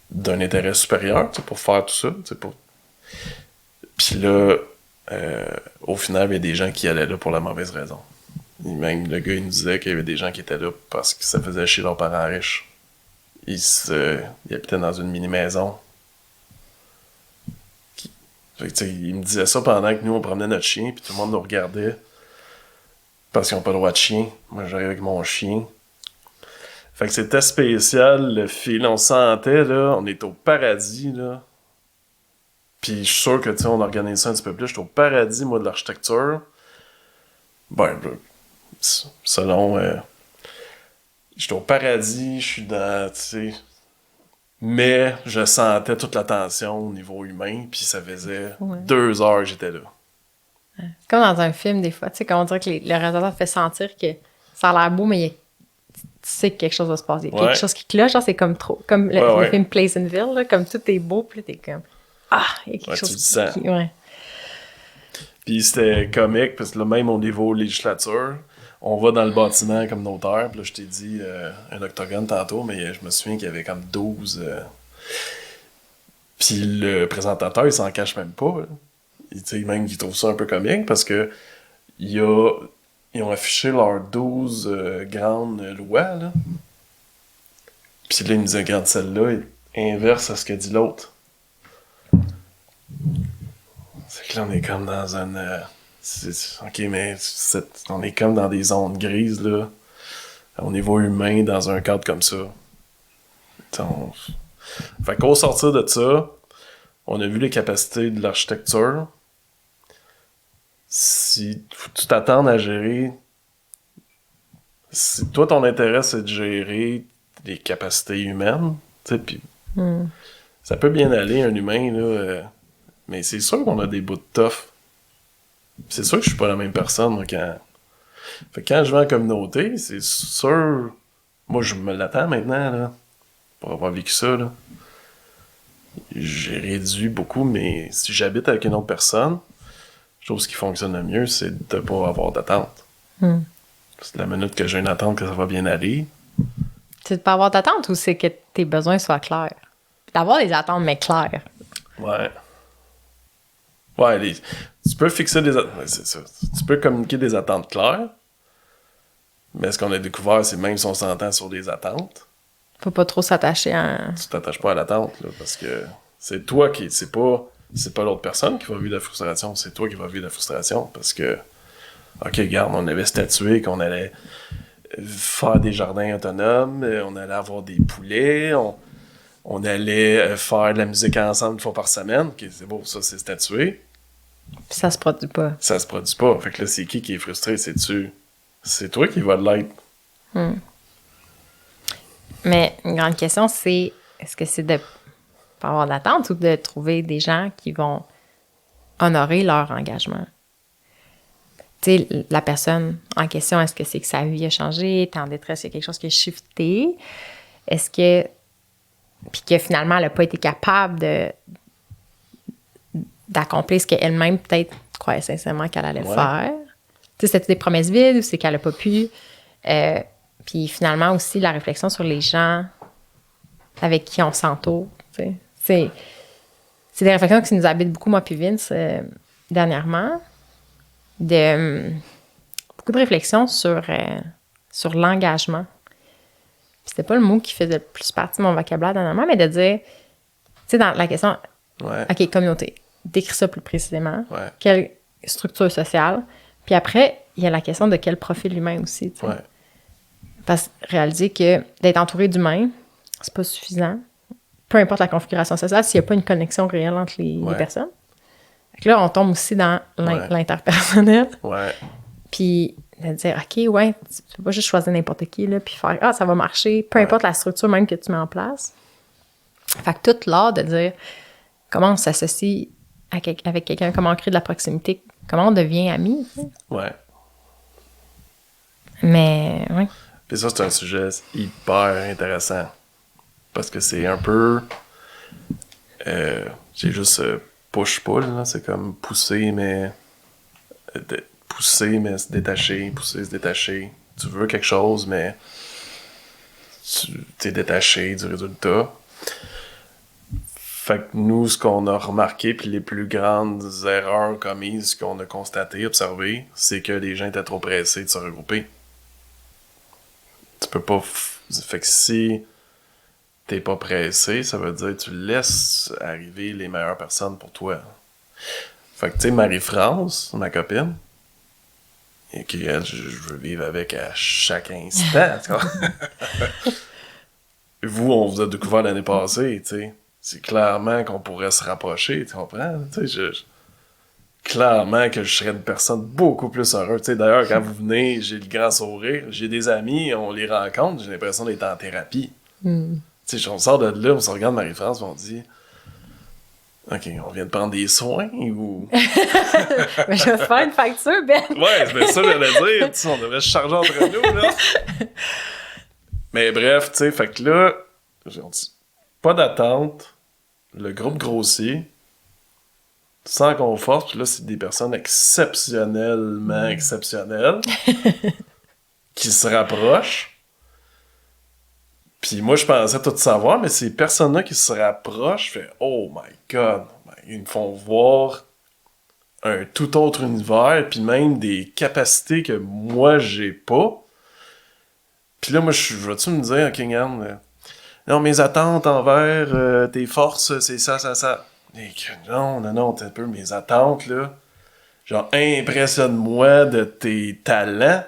d'un intérêt supérieur, pour faire tout ça. Puis là, au final, il y a des gens qui allaient là pour la mauvaise raison. Et même le gars, il nous disait qu'il y avait des gens qui étaient là parce que ça faisait chier leurs parents riches. Ils habitaient dans une mini-maison. Il me disait ça pendant que nous, on promenait notre chien, puis tout le monde nous regardait parce qu'ils n'ont pas le droit de chien. Moi, j'arrive avec mon chien. Fait que c'était spécial, le fil. On sentait, là, on est au paradis, là. Puis je suis sûr que, tu sais, on organise ça un petit peu plus. Je suis au paradis, moi, de l'architecture. Ben, selon... je suis au paradis, je suis dans, tu sais... Mais je sentais toute la tension au niveau humain, puis ça faisait 2 heures que j'étais là. C'est comme dans un film, des fois, tu sais, quand on dirait que le réalisateur fait sentir que ça a l'air beau, mais tu sais que quelque chose va se passer. Il y a quelque chose qui cloche, genre, c'est comme trop... Comme le film Pleasantville, là, comme tout est beau, puis là, t'es comme... Ah, il y a quelque chose qui... Ouais. Puis c'était comique, parce que là, même au niveau législature, on va dans le bâtiment communautaire, puis là, je t'ai dit un octogone tantôt, mais je me souviens qu'il y avait comme 12. Puis le présentateur, il s'en cache même pas. Même qu'il trouve ça un peu comique, parce que ils ont affiché leurs 12 grandes lois, là. Puis là, il nous dit, regarde, celle-là est inverse à ce que dit l'autre. C'est que là, on est comme dans une... OK, mais on est comme dans des zones grises, là. Au niveau humain, dans un cadre comme ça. Fait qu'au sortir de ça, on a vu les capacités de l'architecture. Si tu t'attends à gérer... Si toi, ton intérêt, c'est de gérer les capacités humaines, tu sais, puis ça peut bien aller, un humain, là... mais c'est sûr qu'on a des bouts de tough. C'est sûr que je suis pas la même personne, moi, quand je vais en communauté, c'est sûr... Moi, je me l'attends maintenant, là. pour avoir vécu ça, là, j'ai réduit beaucoup, mais si j'habite avec une autre personne, je trouve que ce qui fonctionne le mieux, c'est de ne pas avoir d'attente. C'est la minute que j'ai une attente que ça va bien aller. C'est de pas avoir d'attente ou c'est que tes besoins soient clairs? D'avoir des attentes, mais claires. Ouais. Ouais, tu peux fixer des attentes. C'est ça. Tu peux communiquer des attentes claires, mais ce qu'on a découvert, c'est même si on s'entend sur des attentes, Faut pas trop s'attacher à... tu t'attaches pas à l'attente, là, parce que c'est toi qui... C'est pas l'autre personne qui va vivre la frustration, c'est toi qui vas vivre la frustration, parce que, OK, regarde, on avait statué qu'on allait faire des jardins autonomes, on allait avoir des poulets, on allait faire de la musique ensemble une fois par semaine. OK, c'est beau, ça, c'est statué. Puis ça se produit pas. Ça se produit pas. Fait que là, c'est qui est frustré? C'est toi qui va l'être. Mais une grande question, c'est est-ce que c'est de pas avoir d'attente ou de trouver des gens qui vont honorer leur engagement? Tu sais, la personne en question, est-ce que c'est que sa vie a changé, t'es en détresse, il y a quelque chose qui a shifté? Est-ce que... Puis que finalement, elle n'a pas été capable d'accomplir ce qu'elle-même, peut-être, croyait sincèrement qu'elle allait faire. Tu sais, c'était des promesses vides ou c'est qu'elle n'a pas pu. Puis finalement aussi, la réflexion sur les gens avec qui on s'entoure. Tu sais. C'est des réflexions qui nous habitent beaucoup, moi puis Vince, dernièrement. Beaucoup de réflexions sur l'engagement. Puis c'était pas le mot qui faisait le plus partie de mon vocabulaire dernièrement, mais de dire, tu sais, dans la question, OK, communauté, décris ça plus précisément. Quelle structure sociale? Puis après, il y a la question de quel profil humain aussi, tu sais. Parce que réaliser que d'être entouré d'humains, c'est pas suffisant. Peu importe la configuration sociale, s'il n'y a pas une connexion réelle entre les personnes. Fait que là, on tombe aussi dans l'interpersonnel. Puis de dire, OK, tu peux pas juste choisir n'importe qui, là, puis faire, ça va marcher, peu importe la structure même que tu mets en place. Fait que tout l'art de dire comment on s'associe avec quelqu'un, comment on crée de la proximité, comment on devient amis. Tu sais. Mais, Puis ça, c'est un sujet hyper intéressant. Parce que c'est un peu... j'ai juste push-pull, là. C'est comme pousser, mais se détacher, pousser, se détacher. Tu veux quelque chose, mais tu t'es détaché du résultat. Fait que nous, ce qu'on a remarqué, puis les plus grandes erreurs commises qu'on a constatées, observées, c'est que les gens étaient trop pressés de se regrouper. Tu peux pas... Fait que si t'es pas pressé, ça veut dire que tu laisses arriver les meilleures personnes pour toi. Fait que tu sais, Marie-France, ma copine, et qu'elle, je veux vivre avec à chaque instant, tu vois. Vous, on vous a découvert l'année passée, tu sais. C'est clairement qu'on pourrait se rapprocher, tu comprends? Tu sais, clairement que je serais une personne beaucoup plus heureuse. Tu sais, d'ailleurs, quand vous venez, j'ai le grand sourire. J'ai des amis, on les rencontre, j'ai l'impression d'être en thérapie. Tu sais, on sort de là, on se regarde Marie-France, on dit... OK, on vient de prendre des soins ou... Mais je vais te faire une facture, Ben. Ouais, c'est bien ça que j'allais dire. On devrait se charger entre nous, là. Mais bref, tu sais, fait que là, on dit, pas d'attente, le groupe grossit, sans qu'on force, puis là, c'est des personnes exceptionnellement exceptionnelles qui se rapprochent. Puis moi, je pensais tout savoir, mais ces personnes-là qui se rapprochent, je fais « Oh my God! » Ils me font voir un tout autre univers, puis même des capacités que moi, j'ai pas. Puis là, moi, je vais-tu me dire « Ok, Yann, non, mes attentes envers tes forces, c'est ça. » Et que non, t'es un peu mes attentes, là. Genre, impressionne-moi de tes talents.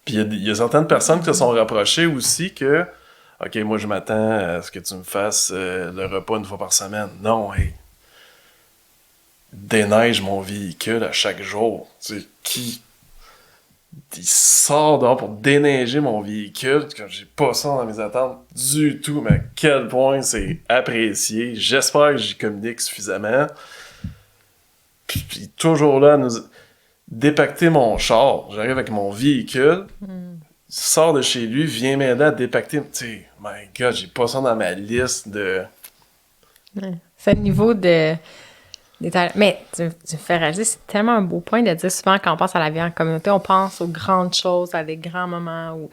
Puis il y a certaines personnes qui se sont rapprochées aussi que « Ok, moi, je m'attends à ce que tu me fasses le repas une fois par semaine. » Non, hey. Déneige mon véhicule à chaque jour. Tu sais, qui... Il sort dehors pour déneiger mon véhicule quand j'ai pas ça dans mes attentes du tout, mais à quel point c'est apprécié. J'espère que j'y communique suffisamment. Puis toujours là, nous... dépacter mon char. J'arrive avec mon véhicule. sort de chez lui, vient m'aider à dépacter. Tu sais, my God, j'ai pas ça dans ma liste de... Ouais. C'est le niveau de... Mais tu me fais réaliser, c'est tellement un beau point de dire souvent quand on pense à la vie en communauté, on pense aux grandes choses, à des grands moments.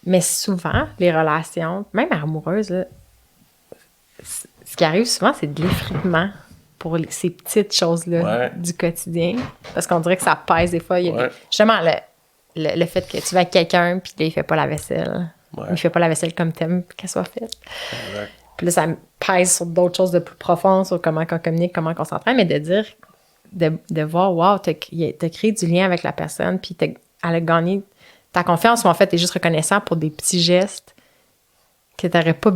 Mais souvent, les relations, même amoureuses, là, ce qui arrive souvent, c'est de l'effritement pour ces petites choses-là du quotidien. Parce qu'on dirait que ça pèse des fois. Il y a justement, le fait que tu vas avec quelqu'un, puis là, il fait pas la vaisselle. Il fait pas la vaisselle comme t'aimes qu'elle soit faite. Exact. Puis là, ça pèse sur d'autres choses de plus profondes, sur comment on communique, comment on s'entraîne, mais de dire, de voir, wow, t'as créé du lien avec la personne, puis elle a gagné ta confiance, ou en fait, t'es juste reconnaissant pour des petits gestes que t'aurais pas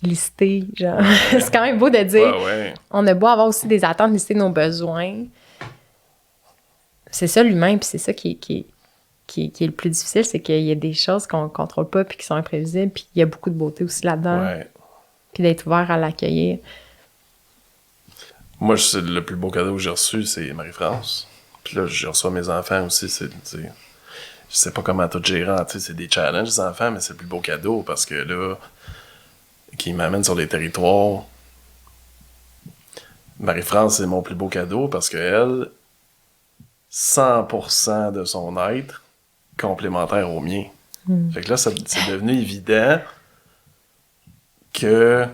listés, genre. C'est quand même beau de dire, on a beau avoir aussi des attentes, lister nos besoins. C'est ça l'humain, puis c'est ça qui est le plus difficile, c'est qu'il y a des choses qu'on contrôle pas, puis qui sont imprévisibles, puis il y a beaucoup de beauté aussi là-dedans. Ouais. Puis d'être ouvert à l'accueillir. Moi, le plus beau cadeau que j'ai reçu, c'est Marie-France. Puis là, je reçois mes enfants aussi. Je sais pas comment tout gérer. C'est des challenges, les enfants, mais c'est le plus beau cadeau parce que là, qui m'amène sur les territoires. Marie-France, c'est mon plus beau cadeau parce qu'elle, 100% de son être complémentaire au mien. Fait que là, c'est devenu évident que...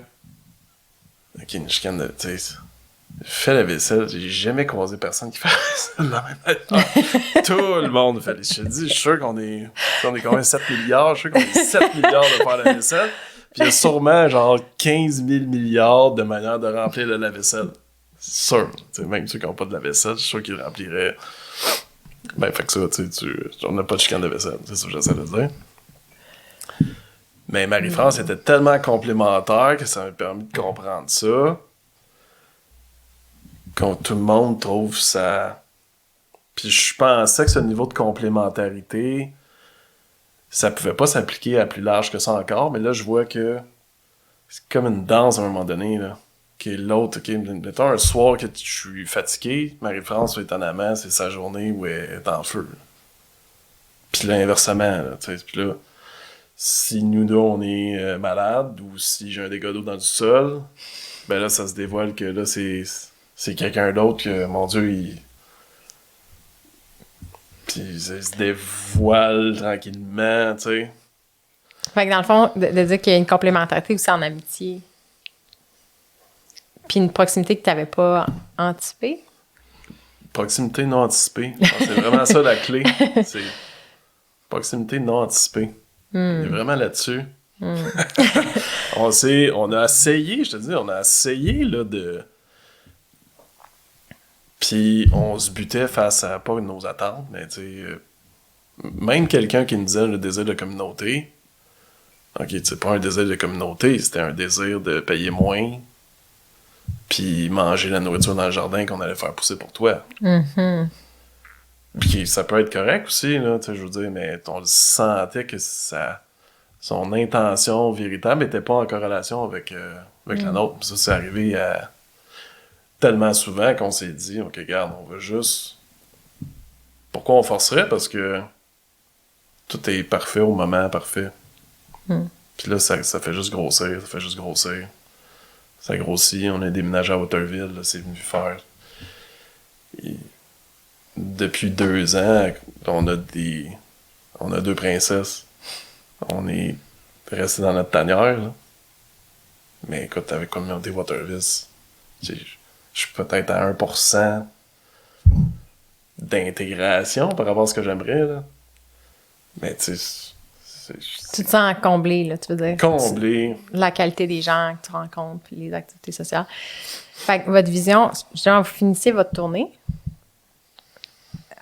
Ok, une chicane de... Tu sais, fais la vaisselle. J'ai jamais croisé personne qui fait la vaisselle de la même manière. Tout le monde fait. Je te dis, je suis sûr qu'on est... On est combien? 7 milliards? Je suis sûr qu'on est 7 milliards de faire la vaisselle. Puis il y a sûrement genre 15 000 milliards de manières de remplir le lave-vaisselle. C'est sûr. T'sais, même ceux qui n'ont pas de lave-vaisselle, je suis sûr qu'ils rempliraient... Ben, fait que ça, tu sais, on n'a pas de chicane de vaisselle. C'est ça que j'essaie de dire. Mais Marie-France était tellement complémentaire que ça m'a permis de comprendre ça. Quand tout le monde trouve ça... Puis je pensais que ce niveau de complémentarité, ça pouvait pas s'appliquer à plus large que ça encore, mais là, je vois que c'est comme une danse à un moment donné, là. Que l'autre, mettons un soir que je suis fatigué, Marie-France, étonnamment, c'est sa journée où elle est en feu. Puis là, inversement, là, tu sais, puis là, si nous deux, on est malades, ou si j'ai un dégât d'eau dans le sol, ben là, ça se dévoile que là, c'est quelqu'un d'autre que, mon Dieu, puis il se dévoile tranquillement, tu sais. Fait que dans le fond, de dire qu'il y a une complémentarité aussi en amitié, puis une proximité que tu n'avais pas anticipée. Proximité non anticipée. C'est vraiment ça la clé. C'est proximité non anticipée. On est vraiment là-dessus. On a essayé, je te dis, là, de... Puis on se butait face à, pas nos attentes, mais tu sais, même quelqu'un qui nous disait le désir de communauté, ok, c'est pas un désir de communauté, c'était un désir de payer moins, puis manger la nourriture dans le jardin qu'on allait faire pousser pour toi. Puis ça peut être correct aussi, là, tu sais, je veux dire, mais on le sentait que son intention véritable était pas en corrélation avec la nôtre. Puis ça, c'est arrivé tellement souvent qu'on s'est dit, ok, regarde, on veut juste... Pourquoi on forcerait? Parce que tout est parfait au moment parfait. Puis là, ça fait juste grossir, ça grossit, on a déménagé à Waterville, là, c'est venu faire... Et depuis 2 ans, on a 2 princesses. On est resté dans notre tanière, là. Mais écoute, avec Communauté Waterville, je suis peut-être à 1% d'intégration par rapport à ce que j'aimerais, là. Mais tu sais... Tu te sens comblé, là, tu veux dire? Comblé. La qualité des gens que tu rencontres, puis les activités sociales. Fait que votre vision, justement, vous finissez votre tournée.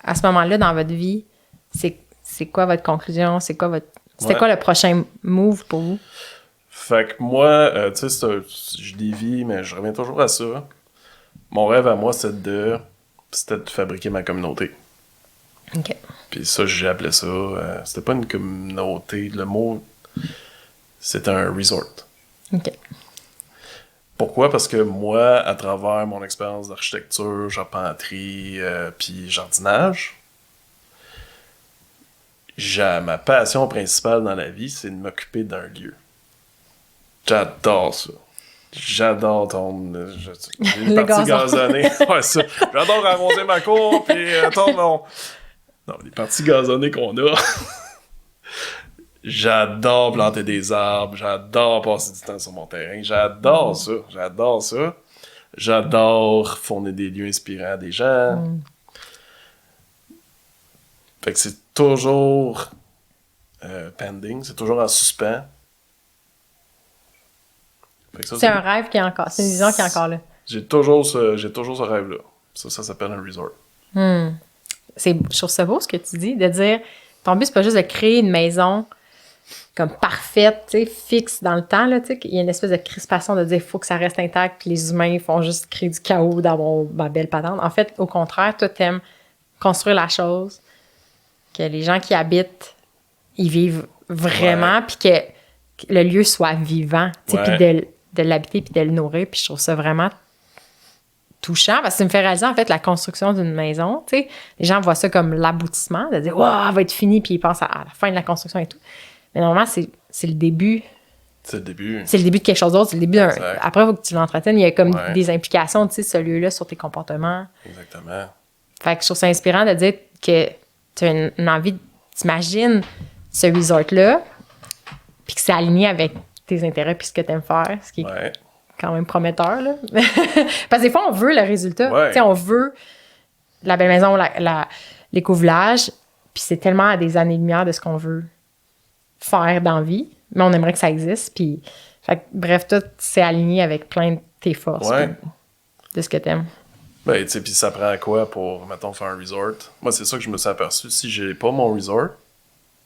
À ce moment-là, dans votre vie, c'est quoi votre conclusion? C'était quoi le prochain move pour vous? Fait que moi, tu sais, je dévie, mais je reviens toujours à ça. Mon rêve à moi, c'était de fabriquer ma communauté. OK. Puis ça, j'ai appelé ça... c'était pas une communauté. Le mot, c'était un resort. OK. Pourquoi? Parce que moi, à travers mon expérience d'architecture, charpenterie, puis jardinage, ma passion principale dans la vie, c'est de m'occuper d'un lieu. J'adore ça. J'adore j'ai une Le partie gazon. gazonnée. Ouais, ça. J'adore arroser ma cour, puis tondre mon... Non, les parties gazonnées qu'on a. J'adore planter des arbres. J'adore passer du temps sur mon terrain. J'adore ça. J'adore ça. J'adore fournir des lieux inspirants à des gens. Fait que c'est toujours pending. C'est toujours en suspens. Fait que ça, C'est un rêve qui est encore... C'est une vision qui est encore là. J'ai toujours ce rêve-là. Ça s'appelle un resort. Je trouve ça beau ce que tu dis, de dire, ton but, c'est pas juste de créer une maison comme parfaite, tu sais, fixe dans le temps, là, tu sais, il y a une espèce de crispation de dire, il faut que ça reste intact, puis les humains font juste créer du chaos dans ma belle patente. En fait, au contraire, toi, t'aimes construire la chose, que les gens qui habitent, ils vivent vraiment, puis que le lieu soit vivant, tu sais, puis de l'habiter, puis de le nourrir, puis je trouve ça vraiment touchant, parce que ça me fait réaliser, en fait, la construction d'une maison, tu sais, les gens voient ça comme l'aboutissement, de dire, waouh, elle va être finie, puis ils pensent à la fin de la construction et tout. Mais normalement, c'est le début. C'est le début. C'est le début de quelque chose d'autre, c'est le début d'un... Exact. Après, il faut que tu l'entretiennes, il y a comme des implications, tu sais, ce lieu-là, sur tes comportements. Exactement. Fait que je trouve ça inspirant de dire que tu as une envie, t'imagines ce resort-là, puis que c'est aligné avec tes intérêts puis ce que tu aimes faire, ce qui est quand même prometteur, là. Parce que des fois, on veut le résultat. Tu sais, on veut la belle maison, l'éco-village, puis c'est tellement à des années-lumière de ce qu'on veut faire dans la vie, mais on aimerait que ça existe, puis... Fait que, bref, tout c'est aligné avec plein de tes forces, de ce que t'aimes. Ben, tu sais, puis ça prend quoi pour, mettons, faire un resort? Moi, c'est ça que je me suis aperçu. Si j'ai pas mon resort,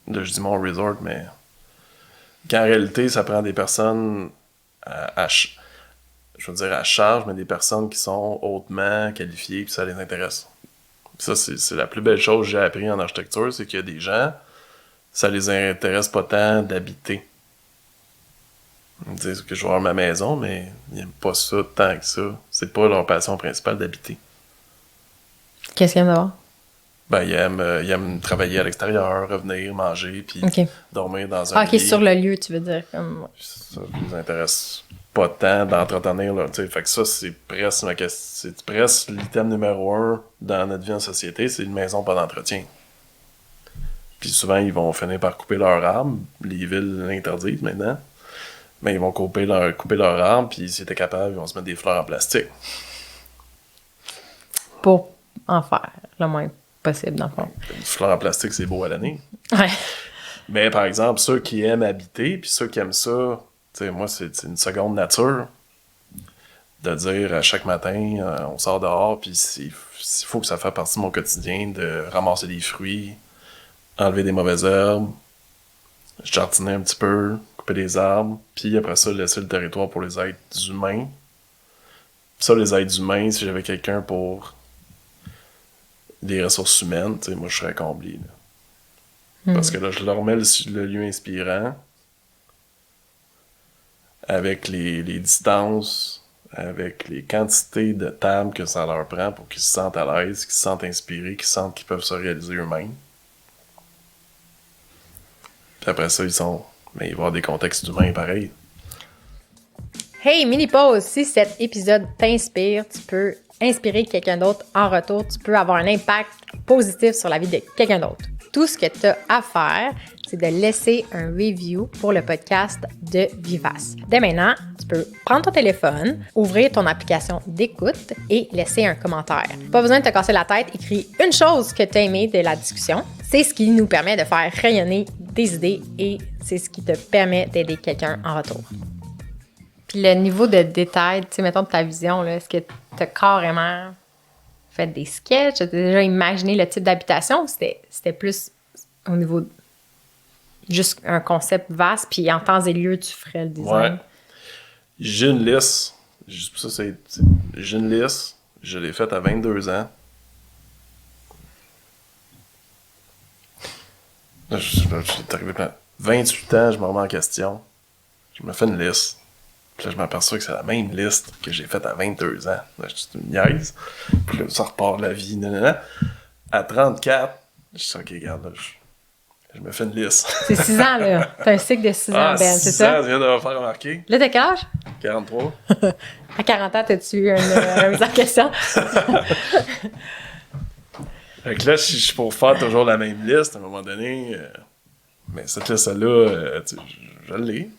là, je dis mon resort, mais qu'en réalité, ça prend des personnes je veux dire à charge, mais des personnes qui sont hautement qualifiées, puis ça les intéresse. Puis ça, c'est la plus belle chose que j'ai appris en architecture, c'est qu'il y a des gens, ça les intéresse pas tant d'habiter. Ils me disent que je vais avoir ma maison, mais ils n'aiment pas ça tant que ça. C'est pas leur passion principale d'habiter. Qu'est-ce qu'ils aiment d'abord? Ben, ils aiment travailler à l'extérieur, revenir, manger, puis dormir dans un OK, lit. sur le lieu, tu veux dire. Comme... Ça les intéresse pas tant d'entretenir, là, tu sais. Fait que ça, c'est presque ma question. C'est presque l'item numéro 1 dans notre vie en société, c'est une maison pas d'entretien. Puis souvent, ils vont finir par couper leur arbre. Les villes l'interdisent maintenant. Mais ils vont couper leur arbre, puis si t'es capable, ils vont se mettre des fleurs en plastique. Pour en faire le moins possible, dans le fond. Une fleur en plastique, c'est beau à l'année. Ouais. Mais par exemple, ceux qui aiment habiter, puis ceux qui aiment ça, tu sais, moi, c'est une seconde nature de dire à chaque matin, on sort dehors, puis il faut que ça fasse partie de mon quotidien, de ramasser des fruits, enlever des mauvaises herbes, jardiner un petit peu, couper des arbres, puis après ça, laisser le territoire pour les êtres humains. Ça, les êtres humains, si j'avais quelqu'un pour les ressources humaines, tu sais, moi, je serais comblé, là. Parce que là, je leur mets le lieu inspirant avec les distances, avec les quantités de tables que ça leur prend pour qu'ils se sentent à l'aise, qu'ils se sentent inspirés, qu'ils sentent qu'ils peuvent se réaliser eux-mêmes. Puis après ça, mais il va y avoir des contextes humains pareils. Hey, mini pause! Si cet épisode t'inspire, tu peux inspirer quelqu'un d'autre en retour. Tu peux avoir un impact positif sur la vie de quelqu'un d'autre. Tout ce que tu as à faire, c'est de laisser un review pour le podcast de Vivace. Dès maintenant, tu peux prendre ton téléphone, ouvrir ton application d'écoute et laisser un commentaire. Pas besoin de te casser la tête, écris une chose que tu as aimée de la discussion. C'est ce qui nous permet de faire rayonner des idées et c'est ce qui te permet d'aider quelqu'un en retour. Puis le niveau de détail, tu sais, mettons de ta vision, là, est-ce que tu as carrément fait des sketchs? As-tu déjà imaginé le type d'habitation ou c'était plus au niveau de juste un concept vaste, puis en temps et lieu, tu ferais le design? Ouais. J'ai une liste. J'ai une liste. Je l'ai faite à 22 ans. Là, je suis arrivé plein. 28 ans, je me remets en question. Je me fais une liste. Puis là, je m'aperçois que c'est la même liste que j'ai faite à 22 ans. Là, je suis une niaise. Puis là, ça repart la vie. Nanana. À 34, je suis OK, regarde, là, Je me fais une liste. C'est 6 ans, là. T'as un cycle de 6 ans, Ben, c'est 6 ans, ça? tu viens de me faire remarquer. Là, t'as quel âge? 43. À 40 ans, t'as-tu eu une remise en question? Fait que là, je suis pour faire toujours la même liste, à un moment donné. Mais cette liste-là, je l'ai.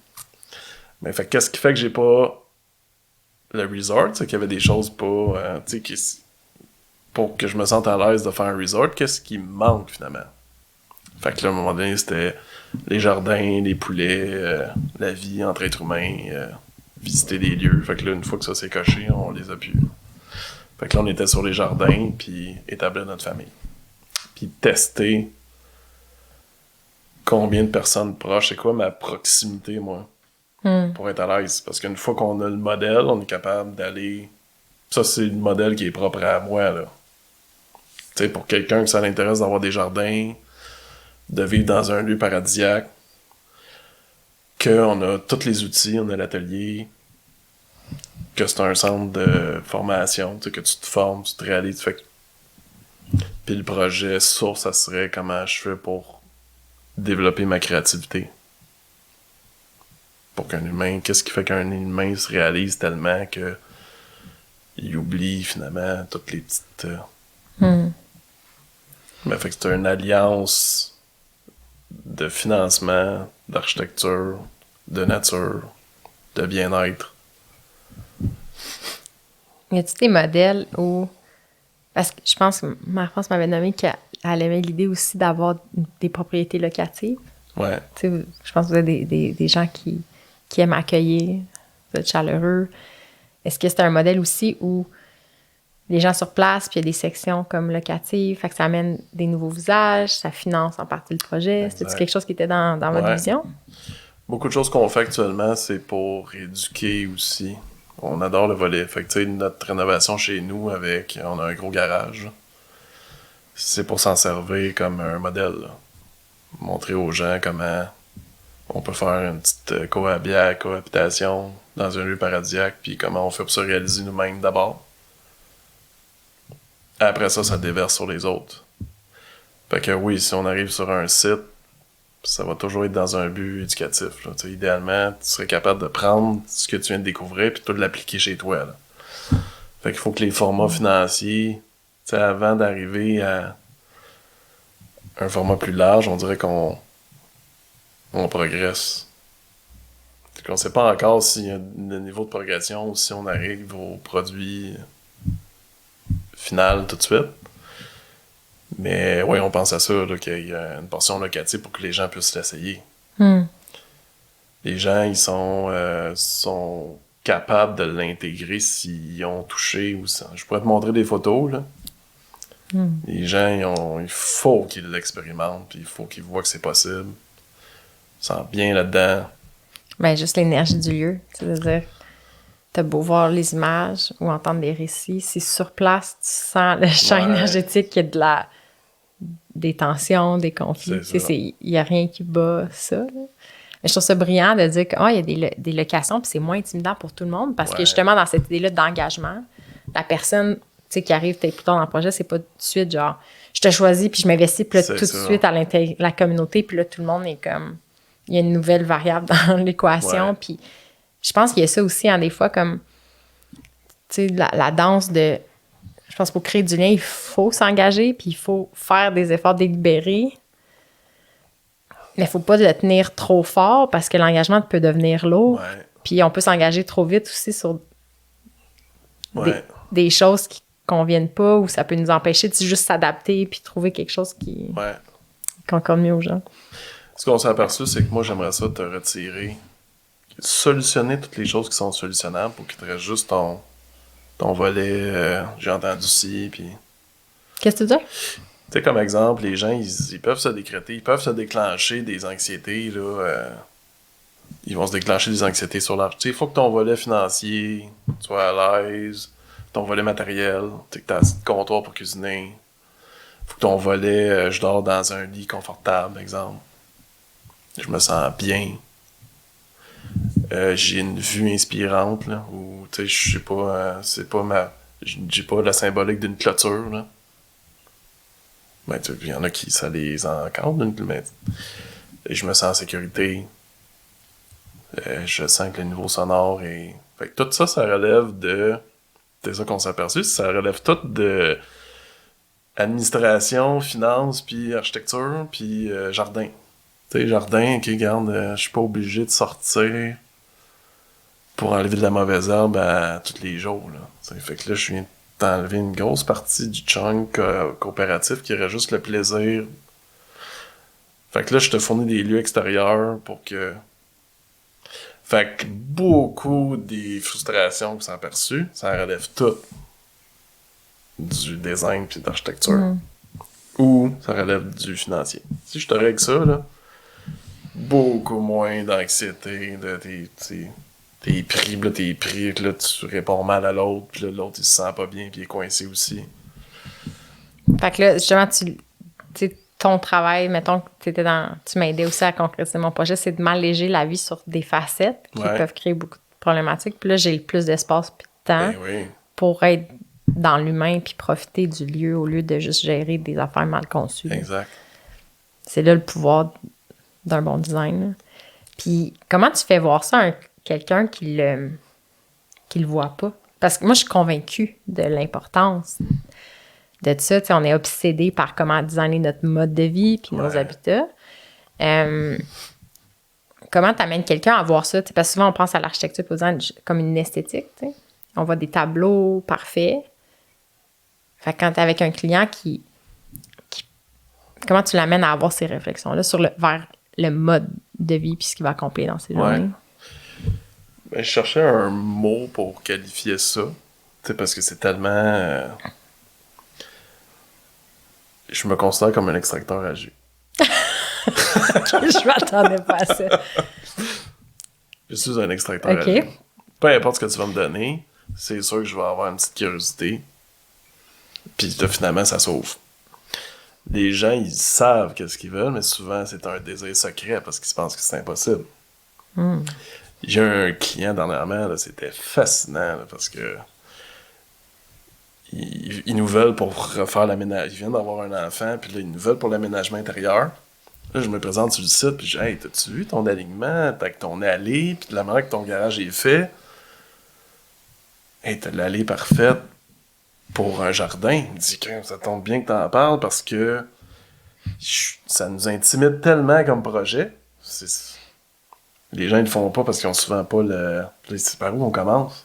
Mais fait qu'est-ce qui fait que j'ai pas le resort? C'est qu'il y avait des choses pas... pour que je me sente à l'aise de faire un resort, qu'est-ce qui me manque, finalement? Fait que là, à un moment donné, c'était les jardins, les poulets, la vie entre êtres humains, visiter des lieux. Fait que là, une fois que ça s'est coché, on les a pu. Fait que là, on était sur les jardins, puis établir notre famille. Puis tester combien de personnes proches, c'est quoi ma proximité, moi, pour être à l'aise. Parce qu'une fois qu'on a le modèle, on est capable d'aller... Ça, c'est le modèle qui est propre à moi, là. Tu sais, pour quelqu'un que ça l'intéresse d'avoir des jardins, de vivre dans un lieu paradisiaque, qu'on a tous les outils, on a l'atelier, que c'est un centre de formation, tu sais, que tu te formes, tu te réalises, fait que... Puis le projet source, ça serait comment je fais pour développer ma créativité. Pour qu'un humain, qu'est-ce qui fait qu'un humain se réalise tellement que il oublie finalement toutes les petites... Mais fait que c'est une alliance de financement, d'architecture, de nature, de bien-être. Y a-t-il des modèles où... Parce que je pense que Marie-France m'avait nommé qu'elle aimait l'idée aussi d'avoir des propriétés locatives. Ouais. Tu sais, je pense que vous êtes des gens qui aiment accueillir, vous êtes chaleureux. Est-ce que c'est un modèle aussi où les gens sur place, puis il y a des sections comme locatives, fait que ça amène des nouveaux visages, ça finance en partie le projet? C'est quelque chose qui était dans votre vision? Beaucoup de choses qu'on fait actuellement, c'est pour éduquer aussi. On adore le volet. Fait que, tu sais, notre rénovation chez nous, on a un gros garage. C'est pour s'en servir comme un modèle, là. Montrer aux gens comment on peut faire une petite cohabitation dans un lieu paradisiaque, puis comment on fait pour se réaliser nous-mêmes d'abord. Après ça, ça déverse sur les autres. Fait que oui, si on arrive sur un site, ça va toujours être dans un but éducatif, là. Idéalement, tu serais capable de prendre ce que tu viens de découvrir puis de l'appliquer chez toi, là. Fait qu'il faut que les formats financiers, avant d'arriver à un format plus large, on dirait qu'on progresse. Fait qu'on sait pas encore s'il y a le niveau de progression ou si on arrive au produit final tout de suite. Mais oui, on pense à ça, là, qu'il y a une portion locative pour que les gens puissent l'essayer. Les gens, ils sont capables de l'intégrer s'ils ont touché ou ça. Je pourrais te montrer des photos, là. Les gens, il faut qu'ils l'expérimentent, puis il faut qu'ils voient que c'est possible. Ils se sentent bien là-dedans. Ben, juste l'énergie du lieu. C'est-à-dire, t'as beau voir les images ou entendre des récits, si sur place, tu sens le champ énergétique, qu'il y a des tensions, des conflits. Il n'y a rien qui bat ça, là. Mais je trouve ça brillant de dire qu'il y a des locations, puis c'est moins intimidant pour tout le monde, parce que justement, dans cette idée-là d'engagement, la personne qui arrive peut-être plus tard dans le projet, c'est pas tout de suite genre, je te choisis, puis je m'investis, puis là, tout de suite à la communauté, puis là, tout le monde est comme, il y a une nouvelle variable dans l'équation, puis je pense qu'il y a ça aussi, des fois, comme, tu sais, la danse de... Je pense que pour créer du lien, il faut s'engager, puis il faut faire des efforts délibérés. Mais il ne faut pas le tenir trop fort parce que l'engagement peut devenir lourd. Ouais. Puis on peut s'engager trop vite aussi sur des choses qui ne conviennent pas ou ça peut nous empêcher de juste s'adapter puis trouver quelque chose qui concorde mieux aux gens. Ce qu'on s'est aperçu, c'est que moi, j'aimerais ça te retirer, solutionner toutes les choses qui sont solutionnables pour qu'il te reste juste ton volet, j'ai entendu ci, puis... Qu'est-ce que tu veux dire? Tu sais, comme exemple, les gens, ils peuvent se décréter, ils peuvent se déclencher des anxiétés, là. Ils vont se déclencher des anxiétés sur l'argent. Tu sais, il faut que ton volet financier soit à l'aise, ton volet matériel, tu sais, que tu as assez de comptoir pour cuisiner. Faut que ton volet, je dors dans un lit confortable, exemple. Je me sens bien. J'ai une vue inspirante, là, où, tu sais, je sais pas, j'ai pas la symbolique d'une clôture, là. Ben, il y en a qui, ça les encadre, mais je me sens en sécurité. Je sens que le niveau sonore est... Fait que tout ça, ça relève de... C'est ça qu'on s'est aperçu, ça relève tout de administration, finance, puis architecture, puis jardin. Tu sais, jardin, ok, regarde, je suis pas obligé de sortir pour enlever de la mauvaise herbe à tous les jours, là. T'sais, fait que là, je viens d'enlever une grosse partie du chunk coopératif qui aurait juste le plaisir. Fait que là, je te fournis des lieux extérieurs pour que... Fait que beaucoup des frustrations que ça a perçues, ça relève tout du design puis de l'architecture. Ou ça relève du financier. Si je te règle ça, là, beaucoup moins d'anxiété, de tes prix, là, que là, tu réponds mal à l'autre, puis là, l'autre, il se sent pas bien, puis il est coincé aussi. Fait que là, justement, ton travail, mettons que tu m'aidais aussi à concrétiser mon projet, c'est de m'alléger la vie sur des facettes qui peuvent créer beaucoup de problématiques. Puis là, j'ai le plus d'espace puis de temps pour être dans l'humain puis profiter du lieu au lieu de juste gérer des affaires mal conçues. Exact. C'est là le pouvoir d'un bon design. Là. Puis comment tu fais voir ça à quelqu'un qui le voit pas? Parce que moi, je suis convaincue de l'importance de ça. On est obsédé par comment designer notre mode de vie puis nos habitats. Comment tu amènes quelqu'un à voir ça? Parce que souvent, on pense à l'architecture comme une esthétique. T'sais. On voit des tableaux parfaits. Fait que quand tu es avec un client qui... Comment tu l'amènes à avoir ces réflexions-là vers le mode de vie puis ce qu'il va accomplir dans ses journées? Ben, je cherchais un mot pour qualifier ça. Parce que c'est tellement... Je me considère comme un extracteur à jus. Je m'attendais pas à ça. Je suis un extracteur à jus. Peu importe ce que tu vas me donner, c'est sûr que je vais avoir une petite curiosité. Puis finalement, ça sauve. Les gens, ils savent qu'est-ce qu'ils veulent, mais souvent, c'est un désir secret parce qu'ils pensent que c'est impossible. J'ai un client dernièrement, là, c'était fascinant là, parce que ils nous veulent pour refaire l'aménagement. Ils viennent d'avoir un enfant, puis là, ils nous veulent pour l'aménagement intérieur. Là, je me présente sur le site, puis je dis « Hey, t'as-tu vu ton alignement, avec ton allée, puis de la manière que ton garage est fait? Hey, t'as l'allée parfaite pour un jardin. » Il me dit « Ça tombe bien que t'en parles, parce que ça nous intimide tellement comme projet. » Les gens, ils le font pas parce qu'ils ont souvent pas le... C'est par où on commence?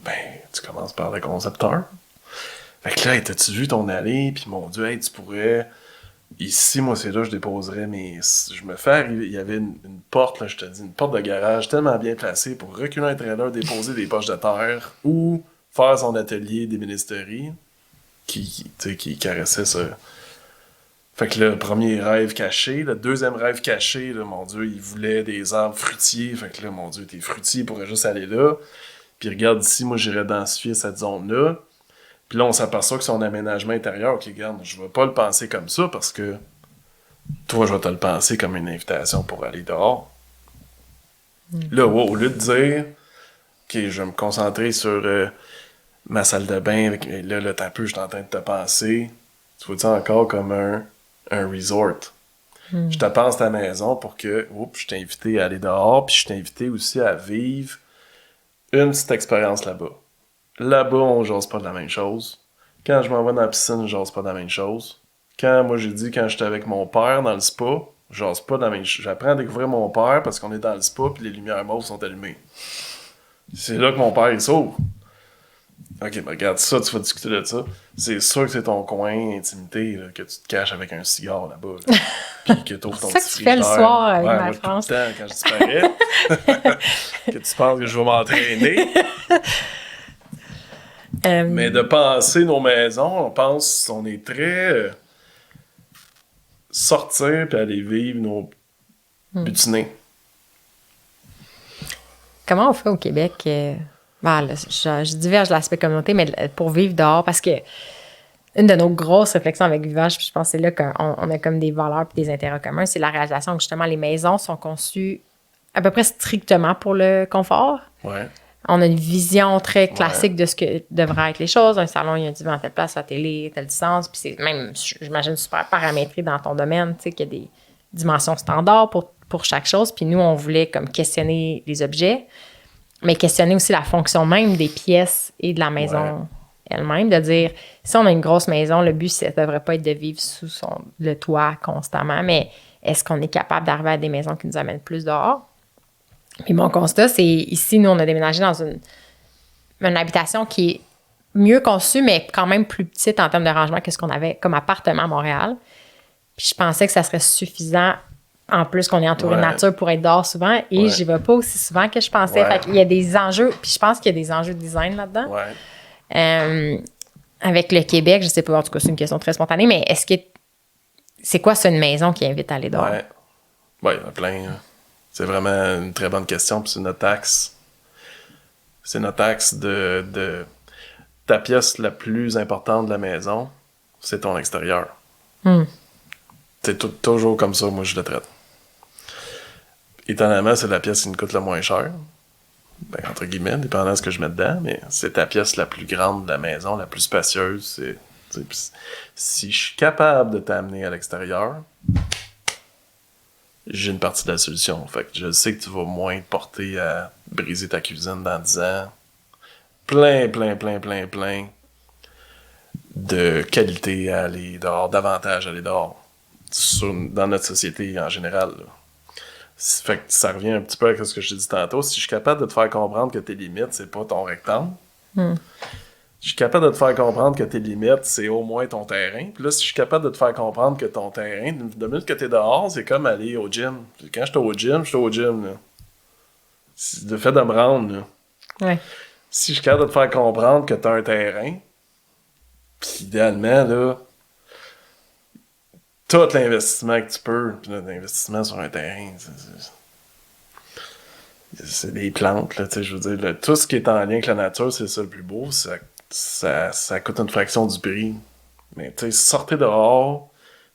Ben, tu commences par le concepteur. Fait que là, hey, t'as-tu vu ton allée? Puis mon Dieu, hey, tu pourrais... Ici, moi, c'est là que je déposerais mes... Je me fais arriver... Il y avait une porte, là, je te dis, une porte de garage tellement bien placée pour reculer un trailer, déposer des poches de terre ou faire son atelier d'ébénisterie qui caressait ça. Fait que le premier rêve caché, le deuxième rêve caché, là, mon Dieu, il voulait des arbres fruitiers. Fait que là, mon Dieu, tes fruitiers pourraient juste aller là. Puis regarde ici, moi, j'irais densifier cette zone-là. Puis là, on s'aperçoit que son aménagement intérieur, ok, regarde, je vais pas le penser comme ça parce que toi, je vais te le penser comme une invitation pour aller dehors. Là, au lieu de dire, ok, je vais me concentrer sur ma salle de bain, là, t'as un peu, je suis en train de te penser. Tu vois-tu encore comme un resort? Je te pense ta maison pour que, je t'ai invité à aller dehors, puis je t'ai invité aussi à vivre une petite expérience là-bas. Là-bas, on jase pas de la même chose. Quand je m'en vais dans la piscine, je jase pas de la même chose. Quand j'étais avec mon père dans le spa, je jase pas de la même chose. J'apprends à découvrir mon père parce qu'on est dans le spa puis les lumières mauves sont allumées. C'est là que mon père, il s'ouvre. Ok, ben regarde ça, tu vas discuter de ça. C'est sûr que c'est ton coin intimité, là, que tu te caches avec un cigare là-bas. Là. Puis que t'ouvres ton petit frigidaire. C'est ça que tu fais le soir avec ma moi, France. tout le temps, quand je disparais. Que tu penses que je vais m'entraîner. Mais de penser nos maisons, on est très sortir puis aller vivre nos butinés. Comment on fait au Québec? Je diverge de l'aspect communauté, mais pour vivre dehors, parce que une de nos grosses réflexions avec Vivage, puis je pense que c'est là qu'on a comme des valeurs et des intérêts communs, c'est la réalisation que justement les maisons sont conçues à peu près strictement pour le confort. Ouais. On a une vision très classique de ce que devraient être les choses. Un salon, il y a un divan à telle place, à télé, telle distance. Puis c'est même, j'imagine, super paramétré dans ton domaine, tu sais, qu'il y a des dimensions standards pour chaque chose. Puis nous, on voulait comme questionner les objets, mais questionner aussi la fonction même des pièces et de la maison elle-même. De dire, si on a une grosse maison, le but, ça ne devrait pas être de vivre sous le toit constamment, mais est-ce qu'on est capable d'arriver à des maisons qui nous amènent plus dehors? Puis mon constat, c'est ici, nous, on a déménagé dans une habitation qui est mieux conçue, mais quand même plus petite en termes de rangement que ce qu'on avait comme appartement à Montréal. Puis je pensais que ça serait suffisant, en plus qu'on est entouré de nature pour être dehors souvent, et j'y vais pas aussi souvent que je pensais. Fait qu'il y a des enjeux, puis je pense qu'il y a des enjeux de design là-dedans. Avec le Québec, je sais pas, en tout cas, c'est une question très spontanée, mais c'est quoi, c'est une maison qui invite à aller dehors? Oui, il y en a plein. Hein. C'est vraiment une très bonne question, puis c'est notre axe. C'est notre axe de ta pièce la plus importante de la maison, c'est ton extérieur. C'est toujours comme ça, moi, je le traite. Étonnamment, c'est la pièce qui nous coûte le moins cher. Ben, entre guillemets, dépendant de ce que je mets dedans, mais c'est ta pièce la plus grande de la maison, la plus spacieuse. Si je suis capable de t'amener à l'extérieur, j'ai une partie de la solution. Fait que je sais que tu vas moins te porter à briser ta cuisine dans 10 ans. Plein de qualité à aller dehors, d'avantages à aller dehors. Dans notre société en général, là. Fait que ça revient un petit peu à ce que je t'ai dit tantôt. Si je suis capable de te faire comprendre que tes limites, c'est pas ton rectangle, je suis capable de te faire comprendre que tes limites, c'est au moins ton terrain. Puis là, si je suis capable de te faire comprendre que ton terrain, de minute que t'es dehors, c'est comme aller au gym. Quand j'étais au gym, là. Le fait de me rendre, là. Si je suis capable de te faire comprendre que t'as un terrain, puis idéalement, là, tout l'investissement que tu peux, puis l'investissement sur un terrain, c'est des plantes, là, tu sais, je veux dire, tout ce qui est en lien avec la nature, c'est ça le plus beau, ça coûte une fraction du prix. Mais, tu sais, sortez dehors,